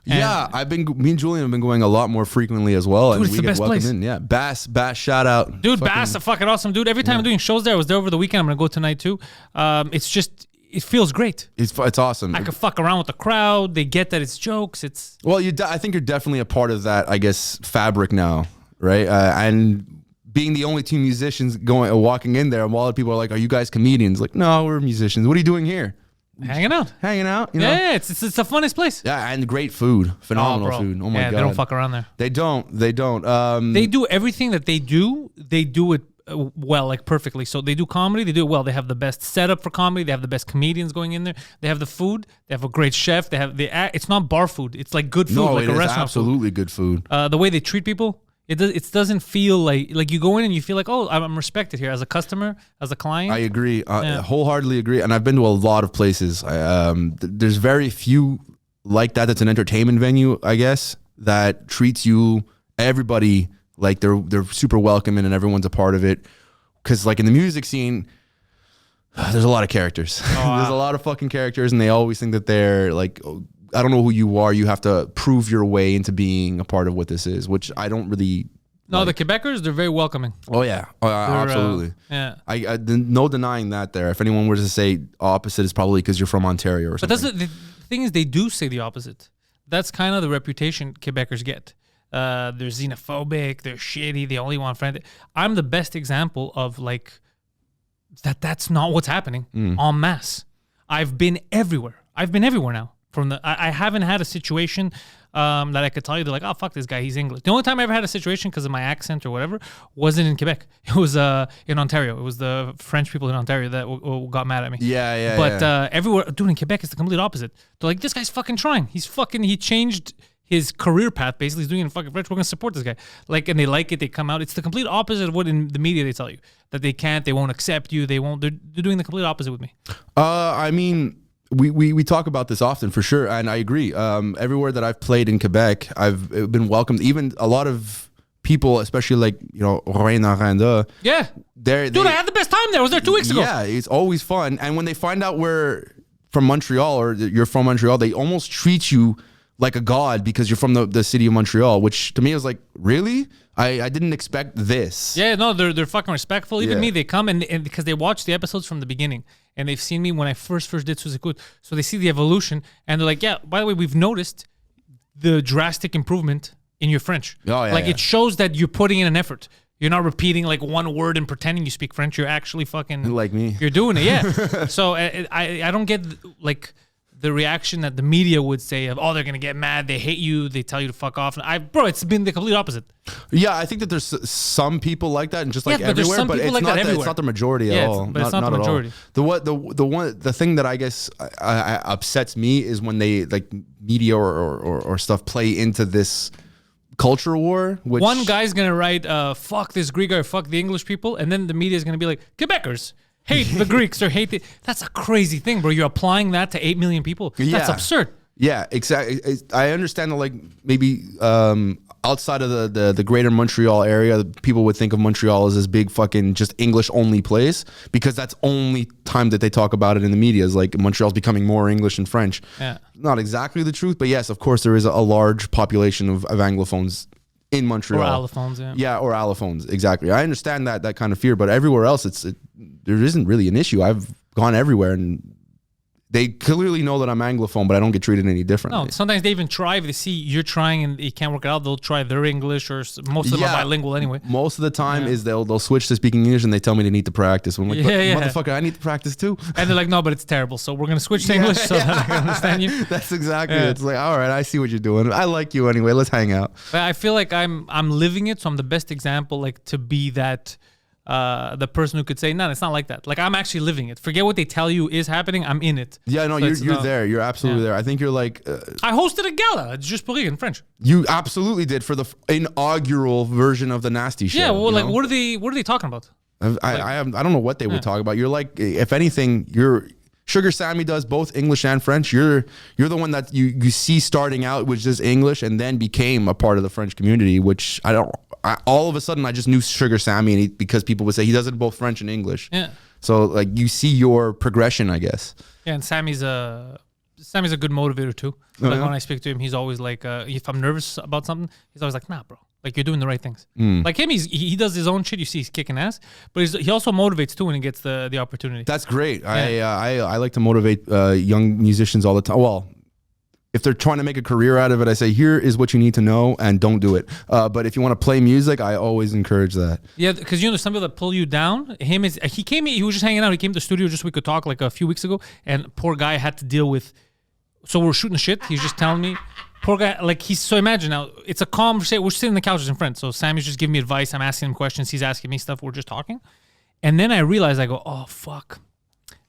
Yeah, me and Julian have been going a lot more frequently as well. Dude, and it's we the get best welcomed place. in. Yeah, Bass, shout out. Dude, Bass, a fucking awesome dude. Every time I'm doing shows there, I was there over the weekend. I'm gonna go tonight too. It's just, it feels great. It's awesome. I can fuck around with the crowd. They get that it's jokes. It's Well, I think you're definitely a part of that, I guess, fabric now, right? And being the only two musicians walking in there, and a lot of people are like, "Are you guys comedians?" Like, no, we're musicians. What are you doing here? hanging out. You know? Yeah, it's the funnest place. Yeah, and great food, phenomenal bro. food. Oh my Yeah, god, they don't fuck around there. They don't. They do everything that they do. They do it well, like perfectly. So they do comedy. They do it well. They have the best setup for comedy. They have the best comedians going in there. They have the food. They have a great chef. It's not bar food. It's like good food, No, like it a is restaurant absolutely good food. food. The way they treat people. It doesn't feel like you go in and you feel like, oh, I'm respected here as a customer, as a client. I agree, wholeheartedly agree. And I've been to a lot of places. There's very few like that. That's an entertainment venue, I guess, that treats everybody like they're super welcoming and everyone's a part of it. Because like in the music scene, there's a lot of characters. There's a lot of fucking characters, and they always think that they're like, I don't know who you are. You have to prove your way into being a part of what this is, which I don't really. No, like. the Quebecers, they're very welcoming. Oh yeah, absolutely. Yeah. I no denying that. There, if anyone were to say opposite, is probably because you're from Ontario or something. But the thing is, they do say the opposite. That's kind of the reputation Quebecers get. They're xenophobic. They're shitty. They only want friends. I'm the best example of like that's not what's happening en masse. I've been everywhere. I've been everywhere now. I haven't had a situation that I could tell you they're like, oh fuck this guy, he's English. The only time I ever had a situation because of my accent or whatever wasn't in Quebec. It was in Ontario. It was the French people in Ontario that got mad at me. Yeah. But everywhere, dude, in Quebec, it's the complete opposite. They're like, this guy's fucking trying. He changed his career path. Basically, he's doing it in fucking French. We're gonna support this guy. Like, and they like it. They come out. It's the complete opposite of what in the media they tell you that they can't. They won't accept you. They won't. They're doing the complete opposite with me. I mean. We talk about this often for sure, and I agree. Everywhere that I've played in Quebec, I've been welcomed. Even a lot of people, especially like Rouen Aranda. Yeah, dude, I had the best time there. I was there 2 weeks ago. Yeah, it's always fun. And when they find out we're from Montreal or you're from Montreal, they almost treat you like a god because you're from the city of Montreal. Which to me is like, really? I didn't expect this. Yeah, no, they're fucking respectful. Even Yeah. me, they come and because they watch the episodes from the beginning and they've seen me when I first did Suzekut. So they see the evolution and they're like, yeah, by the way, we've noticed the drastic improvement in your French. Oh, yeah, like yeah. it shows that you're putting in an effort. You're not repeating like one word and pretending you speak French. You're actually fucking Like me. You're doing it, yeah. So I don't get like the reaction that the media would say of, oh, they're gonna get mad, they hate you, they tell you to fuck off. Bro, it's been the complete opposite. Yeah, I think that there's some people like that, and just like Yeah, but there's everywhere, some but people it's like not that the, everywhere. it's not the majority Yeah, at it's- all. but it's not the at all. majority. The thing that I guess upsets me is when they like media or stuff play into this culture war. Which One guy's gonna write, fuck this Greek guy, fuck the English people, and then the media is gonna be like, Quebecers hate the Greeks or hate the. That's a crazy thing, bro. You're applying that to 8 million people. That's Yeah. absurd. Yeah, exactly. I understand that, like maybe outside of the greater Montreal area, people would think of Montreal as this big fucking just English only place because that's only time that they talk about it in the media is like Montreal's becoming more English and French. Yeah. Not exactly the truth, but yes, of course there is a large population of Anglophones in Montreal. Or allophones, yeah. Yeah, or allophones, exactly. I understand that kind of fear, but everywhere else, there isn't really an issue. I've gone everywhere and they clearly know that I'm Anglophone, but I don't get treated any differently. No, sometimes they even try. If they see you're trying and you can't work it out, they'll try their English, or most of them Yeah. are bilingual anyway. Most of the time is they'll switch to speaking English and they tell me they need to practice. I'm like, but Yeah, yeah. motherfucker, I need to practice too. And they're like, no, but it's terrible. So we're going to switch to English so that I can understand you. That's exactly Yeah. it. It's like, all right, I see what you're doing. I like you anyway. Let's hang out. But I feel like I'm living it. So I'm the best example, like to be that, the person who could say, no, it's not like that. Like I'm actually living it. Forget what they tell you is happening. I'm in it. Yeah, no, So it's you're not- there. You're absolutely Yeah. there. I think you're like, I hosted a gala. It's just pour rire in French. you absolutely did for the inaugural version of the Nasty Show. Yeah. Well, you like, know? what are they talking about? I don't know what they would talk about. You're like, if anything, Sugar Sammy does both English and French. You're the one that you see starting out with just English and then became a part of the French community, which all of a sudden I just knew Sugar Sammy because people would say he does it both French and English. Yeah. So like you see your progression, I guess. Yeah. And Sammy's a good motivator too. Like yeah? when I speak to him, he's always like, if I'm nervous about something, he's always like, nah, bro. Like you're doing the right things. Like him, he does his own shit. You see, he's kicking ass, but he also motivates too when he gets the opportunity. That's great. I like to motivate young musicians all the time. Well, if they're trying to make a career out of it, I say, here is what you need to know and don't do it. But if you want to play music, I always encourage that. Yeah, because there's some people that pull you down. He was just hanging out. He came to the studio just so we could talk like a few weeks ago, and poor guy had to deal with. So we're shooting shit. He's just telling me, poor guy, like so imagine now, it's a conversation. We're sitting on the couches in front. So Sammy's just giving me advice. I'm asking him questions. He's asking me stuff. We're just talking. And then I realize, I go, oh, fuck.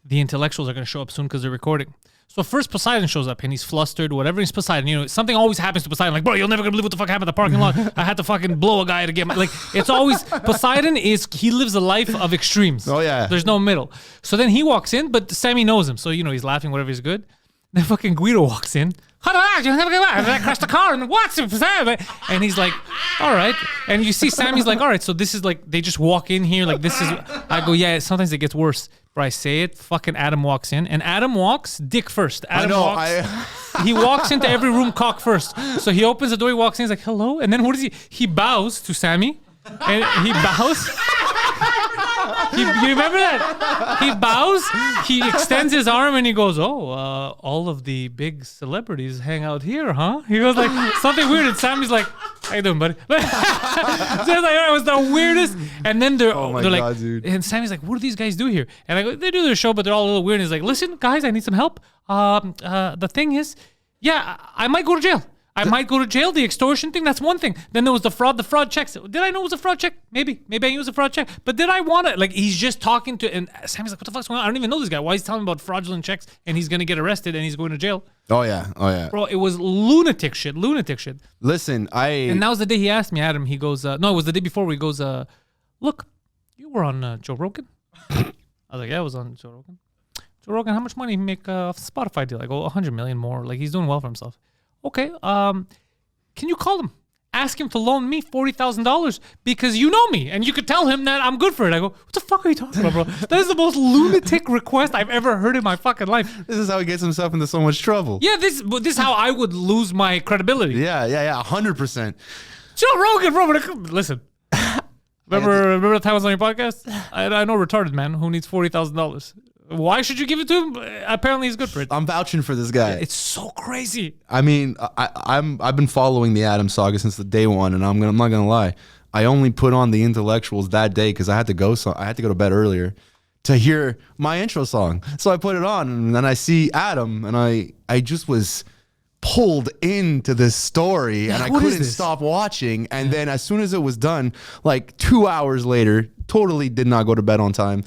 The intellectuals are going to show up soon because they're recording. So first Poseidon shows up and he's flustered, whatever. He's Poseidon. Something always happens to Poseidon. Like, bro, you're never going to believe what the fuck happened in the parking lot. I had to fucking blow a guy to get my... Like, it's always... Poseidon he lives a life of extremes. Oh, yeah. There's no middle. So then he walks in, but Sammy knows him. So, he's laughing, whatever is good. Then fucking Guido walks in. I crashed the car and what's it? And he's like, all right. And you see Sammy's like, all right, so this is like, they just walk in here. Like, this is, I go, yeah, sometimes it gets worse. But I say it, fucking Adam walks in. And Adam walks dick first. He walks into every room cock first. So he opens the door, he walks in, he's like, hello. And then what does he? He bows to Sammy. And he bows. You remember that? He bows, he extends his arm, and he goes, all of the big celebrities hang out here, huh? He goes like something weird, and Sammy's like, how you doing, buddy? Just like, it was the weirdest. And then they're God, like, dude. and Sammy's like, what do these guys do here? And I go, they do their show, but they're all a little weird. And he's like, listen, guys, I need some help. The thing is, yeah, I might go to jail. I might go to jail. The extortion thing, that's one thing. Then there was the fraud checks. Did I know it was a fraud check? Maybe I knew it was a fraud check. But did I want it? Like, he's just talking to, and Sammy's like, what the fuck's going on? I don't even know this guy. Why is he telling me about fraudulent checks and he's going to get arrested and he's going to jail? Oh, yeah. Bro, it was lunatic shit. Listen, And that was the day he asked me, Adam, he goes, no, it was the day before where he goes, look, you were on Joe Rogan? I was like, yeah, I was on Joe Rogan. Joe Rogan, how much money he make off the Spotify deal? I go, 100 million more. Like, he's doing well for himself. Okay, can you call him? Ask him to loan me $40,000 because you know me and you could tell him that I'm good for it. I go, what the fuck are you talking about, bro? That is the most lunatic request I've ever heard in my fucking life. this is how he gets himself into so much trouble. Yeah, this is how I would lose my credibility. Yeah, 100%. Joe Rogan, listen. Remember the time I was on your podcast? I know a retarded man who needs $40,000. Why should you give it to him? Apparently, he's good for it. I'm vouching for this guy. It's so crazy. I mean, I've been following the Adam saga since the day one, and I'm not gonna lie. I only put on the intellectuals that day because I had to go to bed earlier to hear my intro song. So I put it on, and then I see Adam, and I just was pulled into this story, and I couldn't stop watching. And then as soon as it was done, like 2 hours later, totally did not go to bed on time.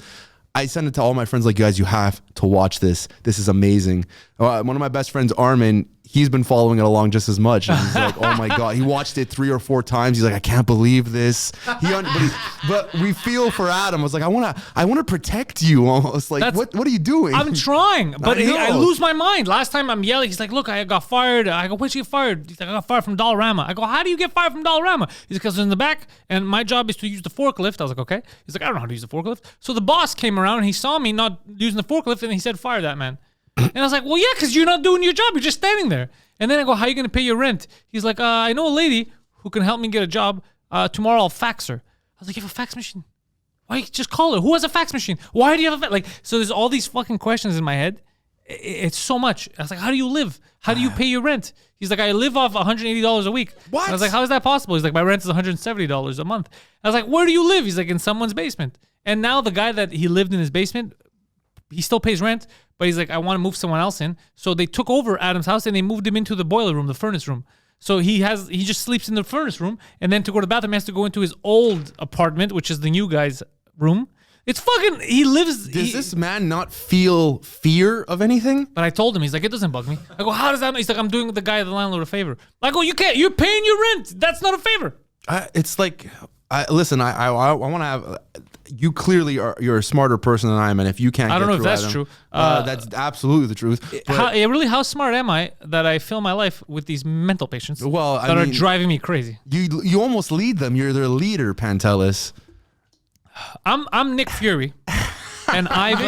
I sent it to all my friends, like, guys, you have to watch this. This is amazing. One of my best friends, Armin, he's been following it along just as much. And he's like, oh my God. He watched it 3 or 4 times. He's like, I can't believe this. But we feel for Adam. I was like, I want to protect you almost. Like, what are you doing? I'm trying, but I lose my mind. Last time I'm yelling, he's like, look, I got fired. I go, where'd you get fired? He's like, I got fired from Dollarama. I go, how do you get fired from Dollarama? He's like, because in the back, and my job is to use the forklift. I was like, okay. He's like, I don't know how to use the forklift. So the boss came around and he saw me not using the forklift, and he said, fire that man. And I was like, well, yeah, because you're not doing your job. You're just standing there. And then I go, how are you going to pay your rent? He's like, I know a lady who can help me get a job. Tomorrow I'll fax her. I was like, you have a fax machine? Why just call her? Who has a fax machine? Why do you have a fax? Like, so there's all these fucking questions in my head. It's so much. I was like, how do you live? How do you pay your rent? He's like, I live off $180 a week. What? And I was like, how is that possible? He's like, my rent is $170 a month. I was like, where do you live? He's like, in someone's basement. And now the guy that he lived in his basement, he still pays rent, but he's like, I want to move someone else in. So they took over Adam's house and they moved him into the boiler room, the furnace room. So he just sleeps in the furnace room, and then to go to the bathroom, he has to go into his old apartment, which is the new guy's room. It's fucking, he lives. Does this man not feel fear of anything? But I told him, he's like, it doesn't bug me. I go, how does that? He's like, I'm doing the guy, the landlord, a favor. I go, you can't, you're paying your rent. That's not a favor. It's like, listen, I want to have. You clearly you're a smarter person than I am, and if you can't, I don't know if that's Adam, true. That's absolutely the truth. How smart am I that I fill my life with these mental patients? Well, that are driving me crazy. You almost lead them. You're their leader, Pantelis. I'm Nick Fury, and I'm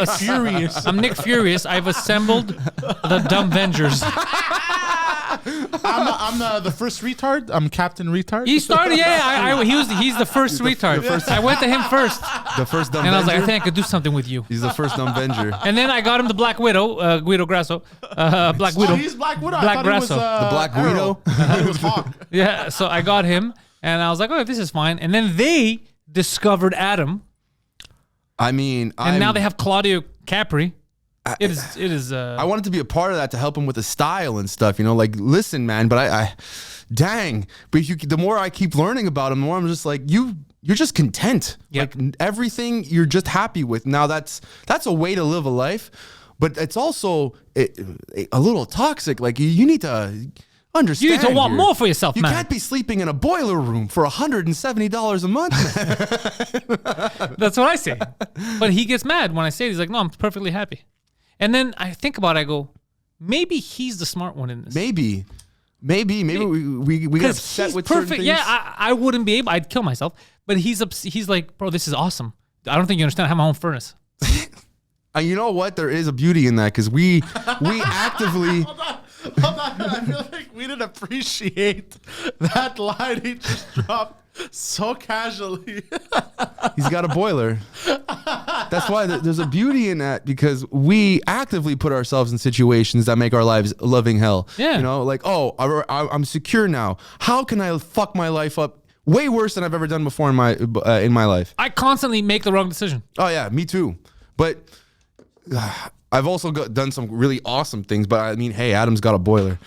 Nick Furious. I've assembled the Dumb Vengers. I'm the first retard. I'm Captain Retard. He started, he's the first retard. I went to him first. The first dumb And I was like, I Venger? think I could do something with you. He's the first dumb Venger. And then I got him the Black Widow, Guido Grasso. Black Widow. Oh, he's Black Widow. Black I thought he was, Grasso. The Black Widow? I thought he was Hawk. Yeah, so I got him, and I was like, oh, this is fine. And then they discovered Adam, I mean, and now they have Claudio Capri. It is. I wanted to be a part of that to help him with the style and stuff, you know. Like, listen, man, but dang. But the more I keep learning about him, the more I'm just like, you're just content. Yep. Like everything you're just happy with. Now that's a way to live a life, but it's also a little toxic. Like you need to understand. You need to want more for yourself, you man. You can't be sleeping in a boiler room for $170 a month. That's what I say. But he gets mad when I say it. He's like, no, I'm perfectly happy. And then I think about it, I go, maybe he's the smart one in this. Maybe we get upset with certain things. Yeah, I wouldn't be able. I'd kill myself. But he's like, bro, this is awesome. I don't think you understand. I have my own furnace. You know what? There is a beauty in that because we actively. Hold on. I feel like we didn't appreciate that line he just dropped so casually. He's got a boiler. That's why there's a beauty in that because we actively put ourselves in situations that make our lives loving hell. Yeah. You know, like, oh, I'm secure now. How can I fuck my life up way worse than I've ever done before in my life? I constantly make the wrong decision. Oh yeah, me too. But I've also done some really awesome things. But I mean, hey, Adam's got a boiler.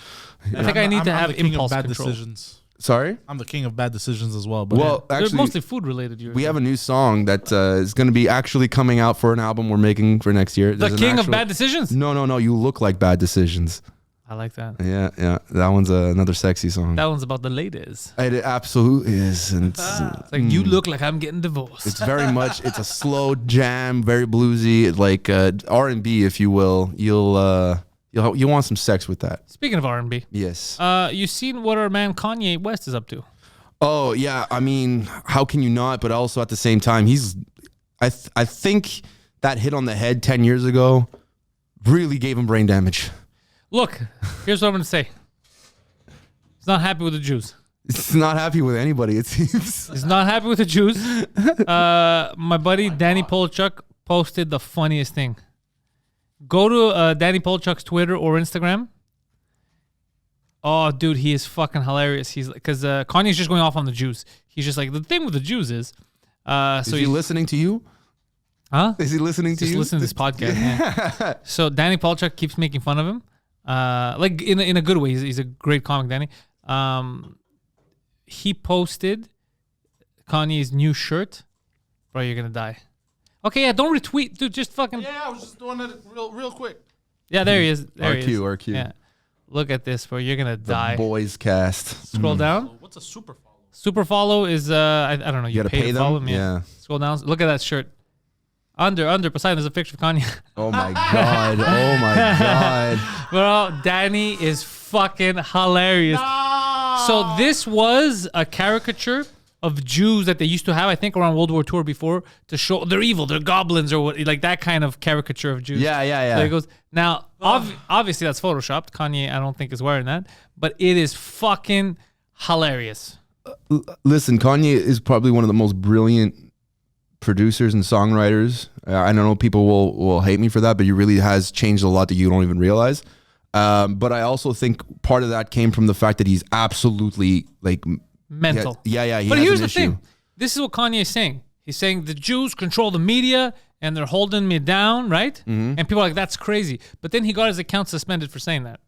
I think I need to have the king impulse of bad control. decisions. Sorry? I'm the king of bad decisions as well. But Well, They're actually, mostly food related. we have a new song that is going to be actually coming out for an album we're making for next year. The king of bad decisions? No. You look like bad decisions. I like that. Yeah. That one's another sexy song. That one's about the ladies. It absolutely is. And It's like, you look like I'm getting divorced. it's very much, it's a slow jam, very bluesy, like R&B, if you will. You'll want some sex with that. Speaking of R&B, Yes. you seen what our man Kanye West is up to? Oh, yeah. I mean, how can you not? But also at the same time, I think that hit on the head 10 years ago really gave him brain damage. Look, here's what I'm going to say. He's not happy with the Jews. It's not happy with anybody, it seems. He's not happy with the Jews. My buddy Danny Polchuk posted the funniest thing. Go to Danny Polchuk's Twitter or Instagram. Oh, dude, he is fucking hilarious. He's because Kanye's just going off on the Jews. He's just like, the thing with the Jews is, Is he listening to you? huh? Is he listening to Just you? listen to this podcast. Yeah. So Danny Polchuk keeps making fun of him, like in a good way. He's a great comic, Danny. He posted Kanye's new shirt. Bro, you're gonna die. Okay, yeah, don't retweet, dude. Just fucking. Yeah, I was just doing it real quick. Yeah, there he is. There he is. RQ. Yeah. Look at this, bro. You're gonna The die. boys cast. Scroll down. What's a super follow? Super follow is I don't know. You gotta pay pay to follow them? him. Yeah. Scroll down. Look at that shirt. Under beside there's a picture of Kanye. Oh my god. Oh my god. Bro, Danny is fucking hilarious. So this was a caricature of Jews that they used to have, I think, around World War II or before, to show they're evil, they're goblins, or what, like that kind of caricature of Jews. Yeah. So it goes now. Obviously, that's photoshopped. Kanye, I don't think is wearing that, but it is fucking hilarious. Listen, Kanye is probably one of the most brilliant producers and songwriters. I don't know, people will hate me for that, but he really has changed a lot that you don't even realize. But I also think part of that came from the fact that he's absolutely like Mental. Yeah. But has here's an the issue. thing. This is what Kanye is saying. He's saying the Jews control the media and they're holding me down, right? Mm-hmm. And people are like, that's crazy. But then he got his account suspended for saying that.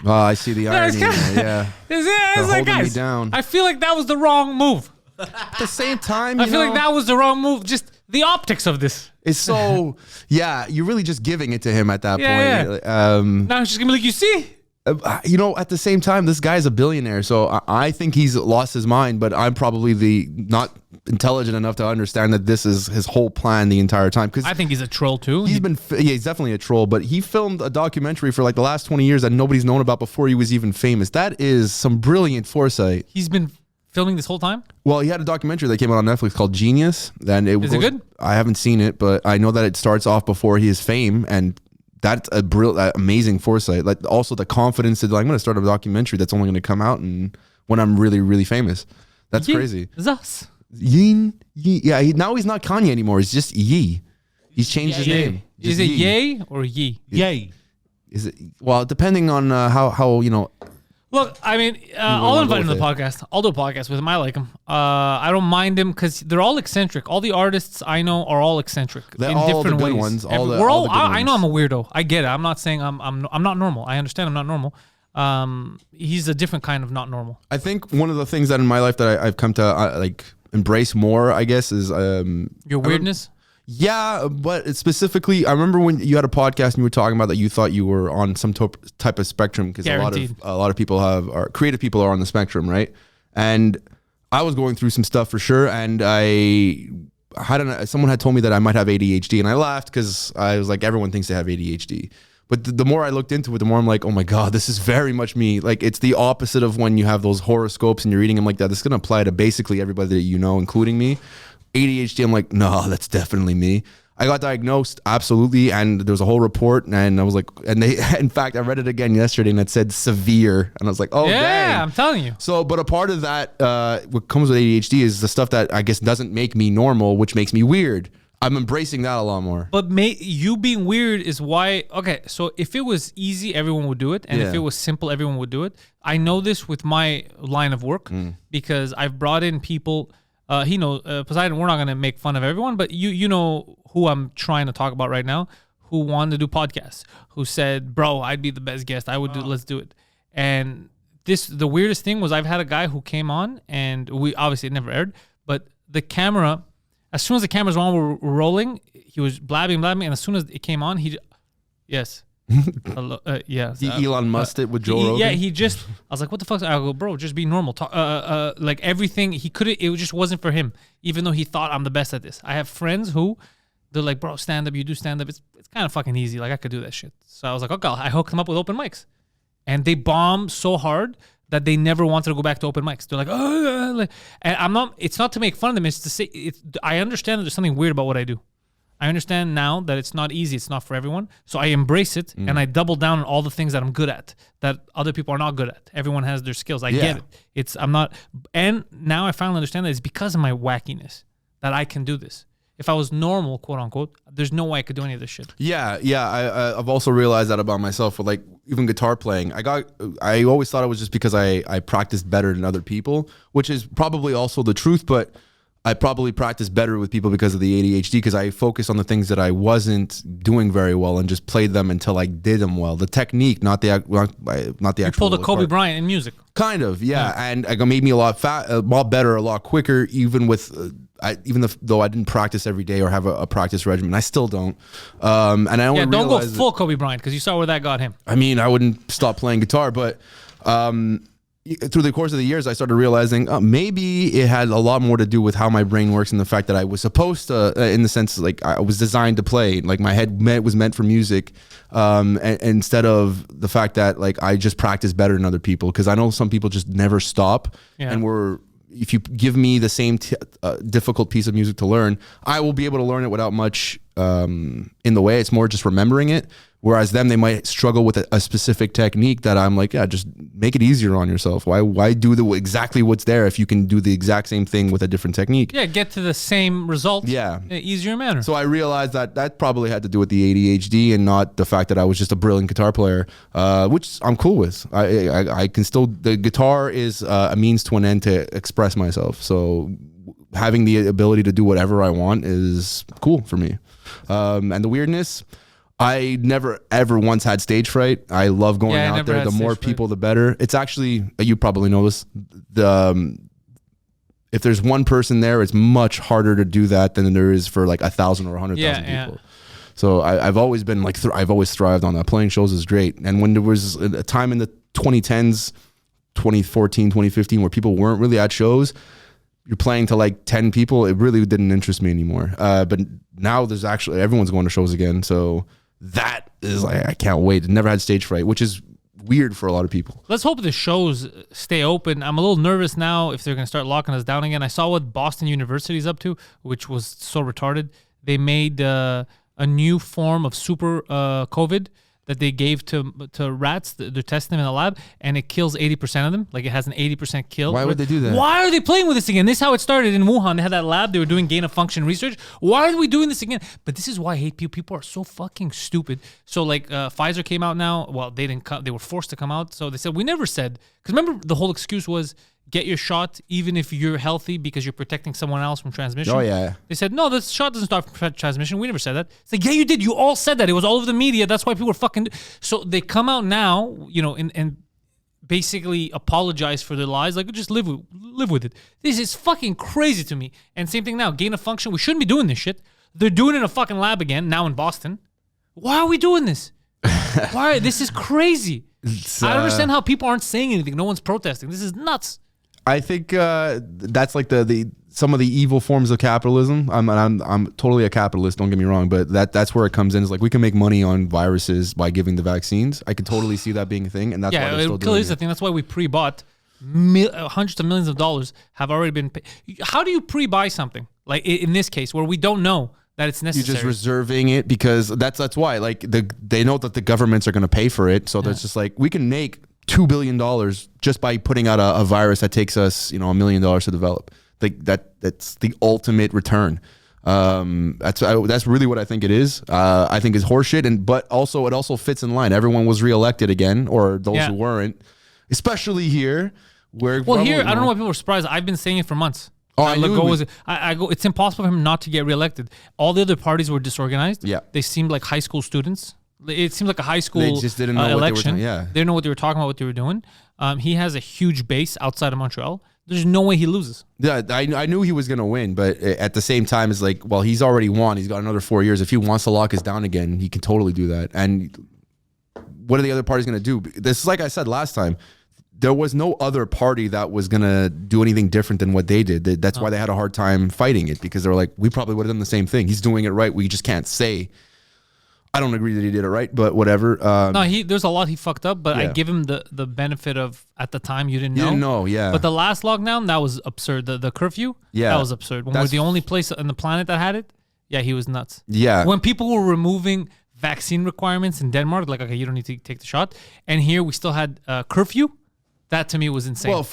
Oh, I see the irony. kinda- in there, yeah. It's like, holding me guys, down. I feel like that was the wrong move. At the same time, I feel like that was the wrong move. Just the optics of this. it's so yeah. You're really just giving it to him at that Yeah, point. Now it's just gonna be like, you see? At the same time, this guy's a billionaire, so I think he's lost his mind. But I'm probably the not intelligent enough to understand that this is his whole plan the entire time. Because I think he's a troll too. he's definitely a troll. But he filmed a documentary for like the last 20 years that nobody's known about before he was even famous. That is some brilliant foresight. He's been filming this whole time. Well, he had a documentary that came out on Netflix called Genius. Then Is it good? I haven't seen it, but I know that it starts off before his fame, and that's a brilliant, amazing foresight. Like also the confidence that like, I'm going to start a documentary that's only going to come out and when I'm really, really famous. That's crazy. Zus. Yin, yeah. Now he's not Kanye anymore. He's just Yee. He's changed his name. Is Just it yay or ye? Yay. Is it? Well, depending on how Look, I mean, I'll wanna invite him go to the with podcast. I'll do a podcast with him. I like him. I don't mind him because they're all eccentric. All the artists I know are all eccentric They're in all the different good ways. ones, We're all the good I know ones. I'm a weirdo. I get it. I'm not saying I'm not normal. I understand I'm not normal. He's a different kind of not normal. I think one of the things that in my life that I've come to like embrace more, I guess, is Your weirdness. Yeah, but specifically, I remember when you had a podcast and you were talking about that you thought you were on some type of spectrum because Guaranteed. a lot of people creative people are on the spectrum, right? And I was going through some stuff for sure, and someone had told me that I might have ADHD, and I laughed because I was like, everyone thinks they have ADHD. But the more I looked into it, the more I'm like, oh my God, this is very much me. Like, it's the opposite of when you have those horoscopes and you're reading them like that. This is going to apply to basically everybody that you know, including me. ADHD, I'm like, no, that's definitely me. I got diagnosed, absolutely, and there was a whole report, and I was like, and they, in fact, I read it again yesterday, and it said severe, and I was like, oh, Yeah, dang. I'm telling you. So, but a part of that, what comes with ADHD is the stuff that I guess doesn't make me normal, which makes me weird. I'm embracing that a lot more. But you being weird is why. Okay, so if it was easy, everyone would do it, and if Yeah. it was simple, everyone would do it. I know this with my line of work because I've brought in people. Poseidon, we're not going to make fun of everyone, but you know who I'm trying to talk about right now, who wanted to do podcasts, who said, bro, I'd be the best guest. I would do, let's do it. And the weirdest thing was I've had a guy who came on and we obviously it never aired, but the camera, as soon as the cameras were rolling, he was blabbing, and as soon as it came on, yes. Yeah. Elon Musked it with Joe Rogan. Yeah, I was like, what the fuck? I go, bro, just be normal. Talk, like everything, he couldn't, it just wasn't for him, even though he thought I'm the best at this. I have friends who, they're like, bro, stand up, you do stand up. It's kind of fucking easy. Like, I could do that shit. So I was like, okay, I hooked them up with open mics. And they bombed so hard that they never wanted to go back to open mics. They're like, and it's not to make fun of them, it's to say, I understand that there's something weird about what I do. I understand now that it's not easy. It's not for everyone. So I embrace it and I double down on all the things that I'm good at that other people are not good at. Everyone has their skills. I get it. And now I finally understand that it's because of my wackiness that I can do this. If I was normal, quote unquote, there's no way I could do any of this shit. Yeah. I've also realized that about myself with like even guitar playing. I always thought it was just because I practiced better than other people, which is probably also the truth, but I probably practice better with people because of the ADHD, because I focus on the things that I wasn't doing very well and just played them until I did them well. The technique, not the actual. You pulled a Kobe Bryant in music. Kind of, yeah. And it made me a lot better, a lot quicker, even with, though I didn't practice every day or have a practice regimen. I still don't. And I don't go full Kobe Bryant, because you saw where that got him. I mean, I wouldn't stop playing guitar, but through the course of the years, I started realizing maybe it had a lot more to do with how my brain works and the fact that I was supposed to, in the sense, like I was designed to play, like my head was meant for music, and instead of the fact that like I just practice better than other people, because I know some people just never stop, and if you give me the same difficult piece of music to learn, I will be able to learn it without much in the way. It's more just remembering it. Whereas them, they might struggle with a specific technique that I'm like, just make it easier on yourself. Why do exactly what's there if you can do the exact same thing with a different technique? Yeah, get to the same result. Yeah, in an easier manner. So I realized that probably had to do with the ADHD and not the fact that I was just a brilliant guitar player, which I'm cool with. I can still, the guitar is a means to an end to express myself. So having the ability to do whatever I want is cool for me. And the weirdness, I never ever once had stage fright. I love going out there. The more people, the better. It's actually, you probably know this, if there's one person there, it's much harder to do that than there is for like 1,000 or 100,000 people. So I've always been like, I've always thrived on that. Playing shows is great. And when there was a time in the 2010s, 2014, 2015, where people weren't really at shows, you're playing to like 10 people, it really didn't interest me anymore. But now there's actually, everyone's going to shows again. So that is like, I can't wait. I never had stage fright, which is weird for a lot of people. Let's hope the shows stay open. I'm a little nervous now if they're going to start locking us down again. I saw what Boston University is up to, which was so retarded. They made a new form of super COVID that they gave to rats. They're testing them in the lab, and it kills 80% of them. Like, it has an 80% kill. Why would they do that? Why are they playing with this again? This is how it started in Wuhan. They had that lab. They were doing gain of function research. Why are we doing this again? But this is why I hate people. People are so fucking stupid. So, like, Pfizer came out now. Well, they didn't come. They were forced to come out. So they said, we never said. Because remember, the whole excuse was, get your shot even if you're healthy because you're protecting someone else from transmission. Oh, yeah. They said, no, the shot doesn't stop transmission. We never said that. It's like, yeah, you did. You all said that. It was all over the media. That's why people are fucking... So they come out now, you know, and basically apologize for their lies. Like, just live with it. This is fucking crazy to me. And same thing now. Gain of function. We shouldn't be doing this shit. They're doing it in a fucking lab again, now in Boston. Why are we doing this? Why? This is crazy. I don't understand how people aren't saying anything. No one's protesting. This is nuts. I think that's like the some of the evil forms of capitalism. I'm totally a capitalist, don't get me wrong, but that's where it comes in. Is like, we can make money on viruses by giving the vaccines. I could totally see that being a thing, and that's why they're still doing it. The thing. That's why we pre-bought hundreds of millions of dollars have already been paid. How do you pre-buy something like in this case where we don't know that it's necessary? You're just reserving it because that's why. Like, they know that the governments are going to pay for it, so there's just like, we can make $2 billion just by putting out a virus that takes us, $1 million to develop. Like, that's the ultimate return. That's really what I think it is. I think it's horseshit, but also it also fits in line. Everyone was reelected again, or those who weren't, especially here. Where here, I don't know why people are surprised. I've been saying it for months. Oh, I go. It's impossible for him not to get reelected. All the other parties were disorganized. Yeah, they seemed like high school students. It seemed like a high school they just didn't know election. What they were doing. Yeah, they didn't know what they were talking about, what they were doing. He has a huge base outside of Montreal. There's no way he loses. Yeah, I knew he was going to win, but at the same time, it's like, well, he's already won. He's got another 4 years. If he wants to lock us down again, he can totally do that. And what are the other parties going to do? This is like I said last time. There was no other party that was going to do anything different than what they did. That's why they had a hard time fighting it, because they were like, we probably would have done the same thing. He's doing it right. We just can't say. I don't agree that he did it right, but whatever. There's a lot he fucked up, but I give him the benefit of, at the time, you didn't know. You didn't know, yeah. But the last lockdown, that was absurd. The curfew, that was absurd. When we're the only place on the planet that had it, Yeah, he was nuts. Yeah. When people were removing vaccine requirements in Denmark, like, okay, you don't need to take the shot. And here we still had curfew. That to me was insane. Well,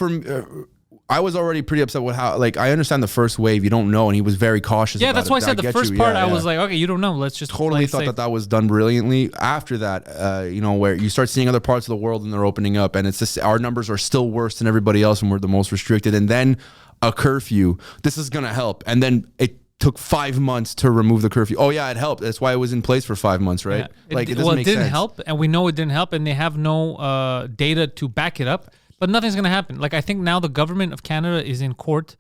I was already pretty upset with how, like, I understand the first wave, you don't know, and he was very cautious. Yeah, about that's why I said the first part, I was like, okay, you don't know. Let's just totally thought that was done brilliantly. After that, you know, where you start seeing other parts of the world and they're opening up, and it's just our numbers are still worse than everybody else, and we're the most restricted. And then a curfew. This is gonna help, and then it took 5 months to remove the curfew. Oh yeah, it helped. That's why it was in place for 5 months, right? Yeah. Like, it doesn't make didn't sense. help, and we know it didn't help, and they have no data to back it up. But nothing's gonna happen. Like, I think now the government of Canada is in court.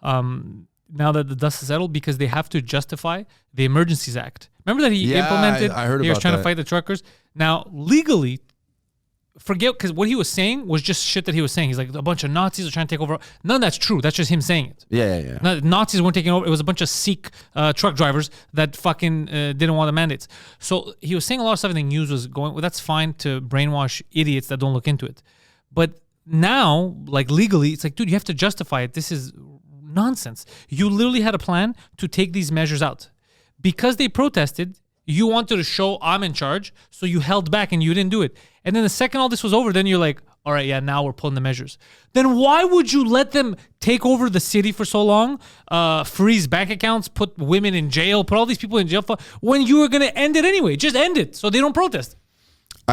Now that the dust is settled, because they have to justify the Emergencies Act. Remember that he implemented? I heard he was about trying that. to fight the truckers. Now legally, forget, because what he was saying was just shit that he was saying. He's like, a bunch of Nazis are trying to take over. None of that's true. That's just him saying it. Yeah. No, Nazis weren't taking over. It was a bunch of Sikh truck drivers that fucking didn't want the mandates. So he was saying a lot of stuff, and the news was going, well, that's fine to brainwash idiots that don't look into it. But now, like, legally, it's like, dude, you have to justify it. This is nonsense. You literally had a plan to take these measures out. Because they protested, you wanted to show I'm in charge, so you held back and you didn't do it. And then the second all this was over, then you're like, all right, yeah, now we're pulling the measures. Then why would you let them take over the city for so long, freeze bank accounts, put women in jail, put all these people in jail when you were going to end it anyway? Just end it so they don't protest.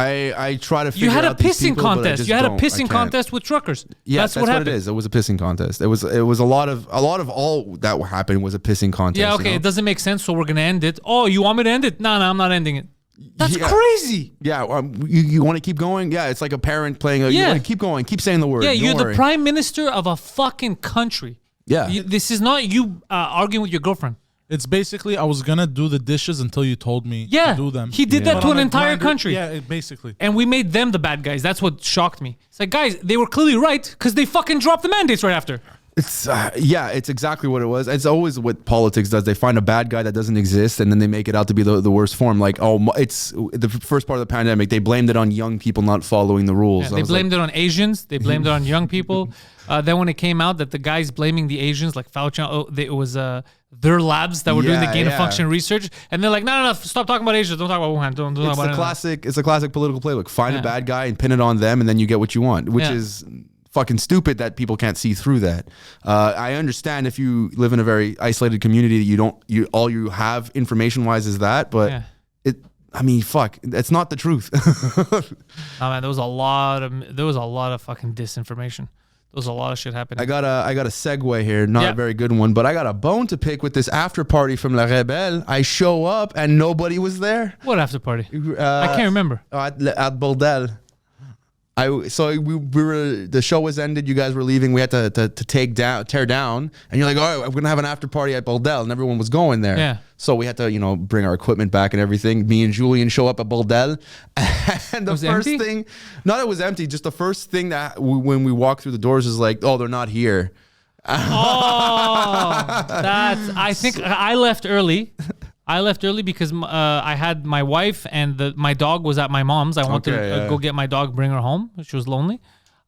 I try to figure You had a out these pissing people, but I contest. just You had a don't. I pissing can't. contest with truckers. Yeah, that's what happened. it is. It was a pissing contest. It was a lot of all that happened was a pissing contest. Yeah, okay, you know? it doesn't make sense, so we're going to end it. Oh, you want me to end it? No, I'm not ending it. That's Yeah. crazy. Yeah, you want to keep going? Yeah, it's like a parent playing. You Yeah. want to keep going, keep saying the word. Yeah, Don't you're worry. the prime minister of a fucking country. Yeah. This is not you arguing with your girlfriend. It's basically, I was gonna do the dishes until you told me Yeah, to do them. he did that But to on an a entire grinder- country. Yeah, basically. And we made them the bad guys. That's what shocked me. It's like, guys, they were clearly right because they fucking dropped the mandates right after. It's it's exactly what it was. It's always what politics does. They find a bad guy that doesn't exist, and then they make it out to be the worst form. Like, it's the first part of the pandemic. They blamed it on young people not following the rules. Yeah, they blamed it on Asians. They blamed it on young people. Then when it came out that the guys blaming the Asians, like Fauci, it was their labs that were doing the Yeah, gain of yeah. function research, and they're like, no, stop talking about Asians. Don't talk about Wuhan. Don't talk It's about the it. classic. It's a classic political playbook. Find Yeah. a bad guy and pin it on them, and then you get what you want, which Yeah. is fucking stupid that people can't see through that. I understand if you live in a very isolated community, all you have information wise is that, but Yeah. I mean, fuck, it's not the truth. Oh man, there was a lot of fucking disinformation. There was a lot of shit happening. I got a segue here, not Yeah. a very good one, but I got a bone to pick with this after party from La Rebelle. I show up and nobody was there. What after party? I can't remember. At Bordel. We were, the show was ended. You guys were leaving. We had to tear down, and you're like, all right, we're gonna have an after party at Bordel, and everyone was going there. Yeah. So we had to, bring our equipment back and everything. Me and Julian show up at Bordel, and the Was it first empty? thing, not it was empty. Just the first thing that when we walked through the doors is like, oh, they're not here. Oh, I think I left early. I left early because I had my wife and my dog was at my mom's. I wanted to go get my dog, bring her home. She was lonely.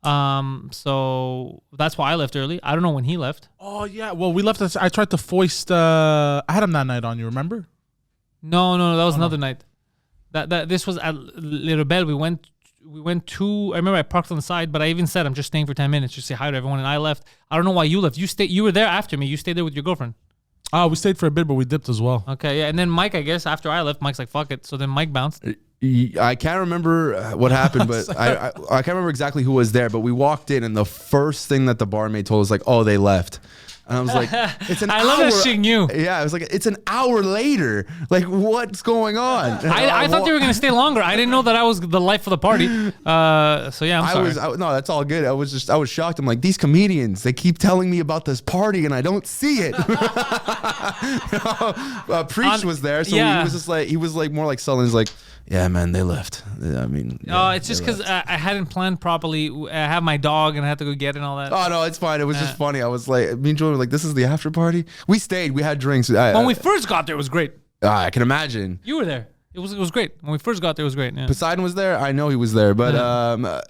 So that's why I left early. I don't know when he left. Oh yeah. Well, we left. I tried to foist. I had him that night on. You remember? No, that was another night. This was at Le Rebelle. We went to. I remember I parked on the side, but I even said I'm just staying for 10 minutes, just say hi to everyone. And I left. I don't know why you left. You were there after me. You stayed there with your girlfriend. We stayed for a bit, but we dipped as well. Okay, yeah. And then Mike, I guess after I left, Mike's like, fuck it. So then Mike bounced. I can't remember what happened, but I can't remember exactly who was there. But we walked in, and the first thing that the barmaid told us, like, "Oh, they left." And I was like, "It's an hour." I love that she knew. Yeah, I was like, "It's an hour later. Like, what's going on?" I thought they were gonna stay longer. I didn't know that I was the life of the party. So yeah, I'm sorry. No, that's all good. I was shocked. I'm like, these comedians, they keep telling me about this party and I don't see it. Preach was there, so yeah. he was like more like sullen. He's like, yeah, man, they left. I mean, yeah, it's just because I hadn't planned properly. I have my dog and I had to go get it and all that. oh no, it's fine. It was just funny. I was like, me and Julie were like, this is the after party. We stayed. We had drinks. When we first got there, it was great. I can imagine. You were there. It was great. When we first got there, it was great. Yeah. Poseidon was there. I know he was there, but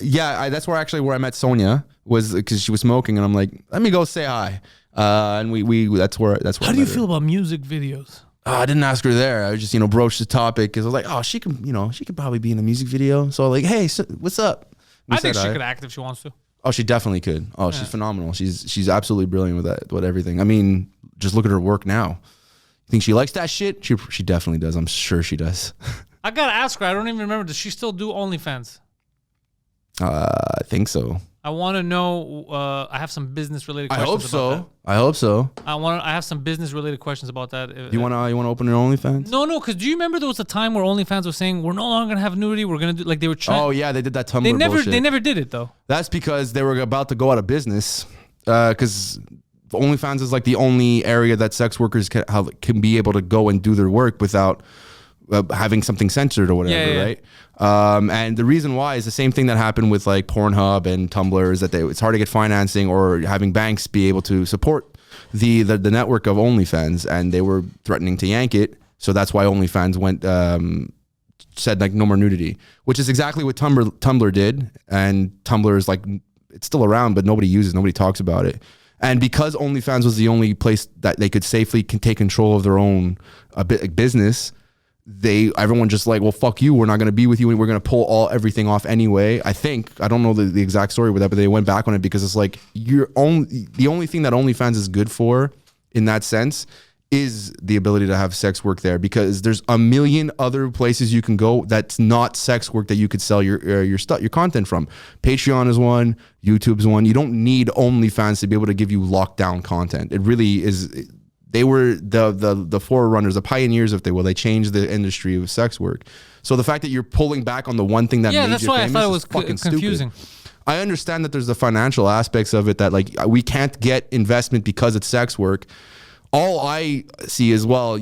that's where I met Sonia, was because she was smoking, and I'm like, let me go say hi. And we that's where How do you feel about music videos? I didn't ask her there. I just, broached the topic because I was like, oh, she could probably be in a music video. So like, hey, what's up? I think she could act if she wants to. Oh, she definitely could. Oh, she's phenomenal. She's absolutely brilliant with that, with everything. I mean, just look at her work now. You think she likes that shit? She definitely does. I'm sure she does. I gotta ask her. I don't even remember. Does she still do OnlyFans? I think so. I want to know. I have some business related questions. I hope so. I have some business related questions about that. You wanna open your OnlyFans? No, because do you remember there was a time where OnlyFans was saying we're no longer gonna have nudity. We're gonna do like they were trying. Oh yeah, they did that Tumblr bullshit. They never did it though. That's because they were about to go out of business. Because OnlyFans is like the only area that sex workers can be able to go and do their work without having something censored or whatever, right? And the reason why is the same thing that happened with like Pornhub and Tumblr is that it's hard to get financing or having banks be able to support the network of OnlyFans, and they were threatening to yank it. So that's why OnlyFans went said like no more nudity, which is exactly what Tumblr did. And Tumblr is like, it's still around, but nobody talks about it. And because OnlyFans was the only place that they could safely take control of their own business, everyone just like, well, fuck you. We're not going to be with you. And we're going to pull everything off anyway. I don't know the exact story with that, but they went back on it because it's like the only thing that OnlyFans is good for in that sense is the ability to have sex work there, because there's a million other places you can go that's not sex work that you could sell your stuff, your content from. Patreon is one, YouTube's one. You don't need OnlyFans to be able to give you lockdown content. It really is. They were the forerunners, the pioneers, if they will. They changed the industry of sex work. So the fact that you're pulling back on the one thing that made you famous, that's why I thought it was fucking confusing. Stupid. I understand that there's the financial aspects of it, that like we can't get investment because it's sex work. All I see is, well,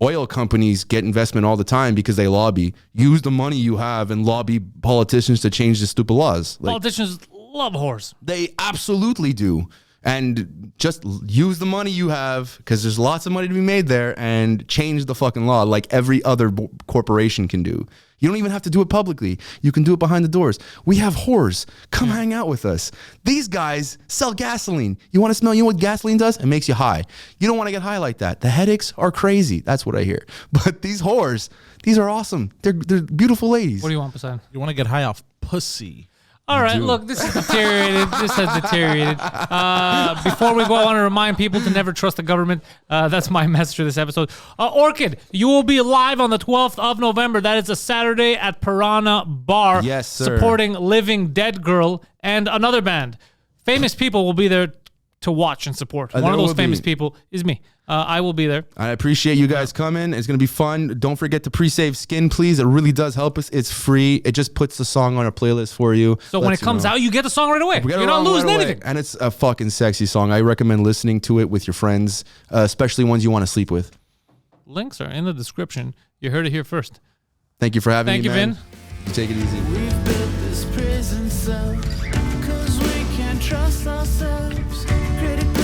oil companies get investment all the time because they lobby. Use the money you have and lobby politicians to change the stupid laws. Politicians love whores. They absolutely do. And just use the money you have, because there's lots of money to be made there, and change the fucking law like every other corporation can do. You don't even have to do it publicly. You can do it behind the doors. We have whores. Come hang out with us. These guys sell gasoline. You want to smell? You know what gasoline does? It makes you high. You don't want to get high like that. The headaches are crazy. That's what I hear. But these whores, these are awesome. They're beautiful ladies. What do you want, Poseidon? You want to get high off pussy. All right, look, this is deteriorated. This has deteriorated. Before we go, I want to remind people to never trust the government. That's my message for this episode. Orchid, you will be live on the 12th of November. That is a Saturday at Piranha Bar. Yes, sir. Supporting Living Dead Girl and another band. Famous people will be there to watch and support. One of those famous people is me. I will be there. I appreciate you guys coming. It's going to be fun. Don't forget to pre-save Skin, please. It really does help us. It's free. It just puts the song on a playlist for you. So when it comes out, you get the song right away. You're not losing anything. And it's a fucking sexy song. I recommend listening to it with your friends, especially ones you want to sleep with. Links are in the description. You heard it here first. Thank you for having me, man. Vynn. Take it easy. We've built this prison cell, 'cause we can't trust ourselves. Critical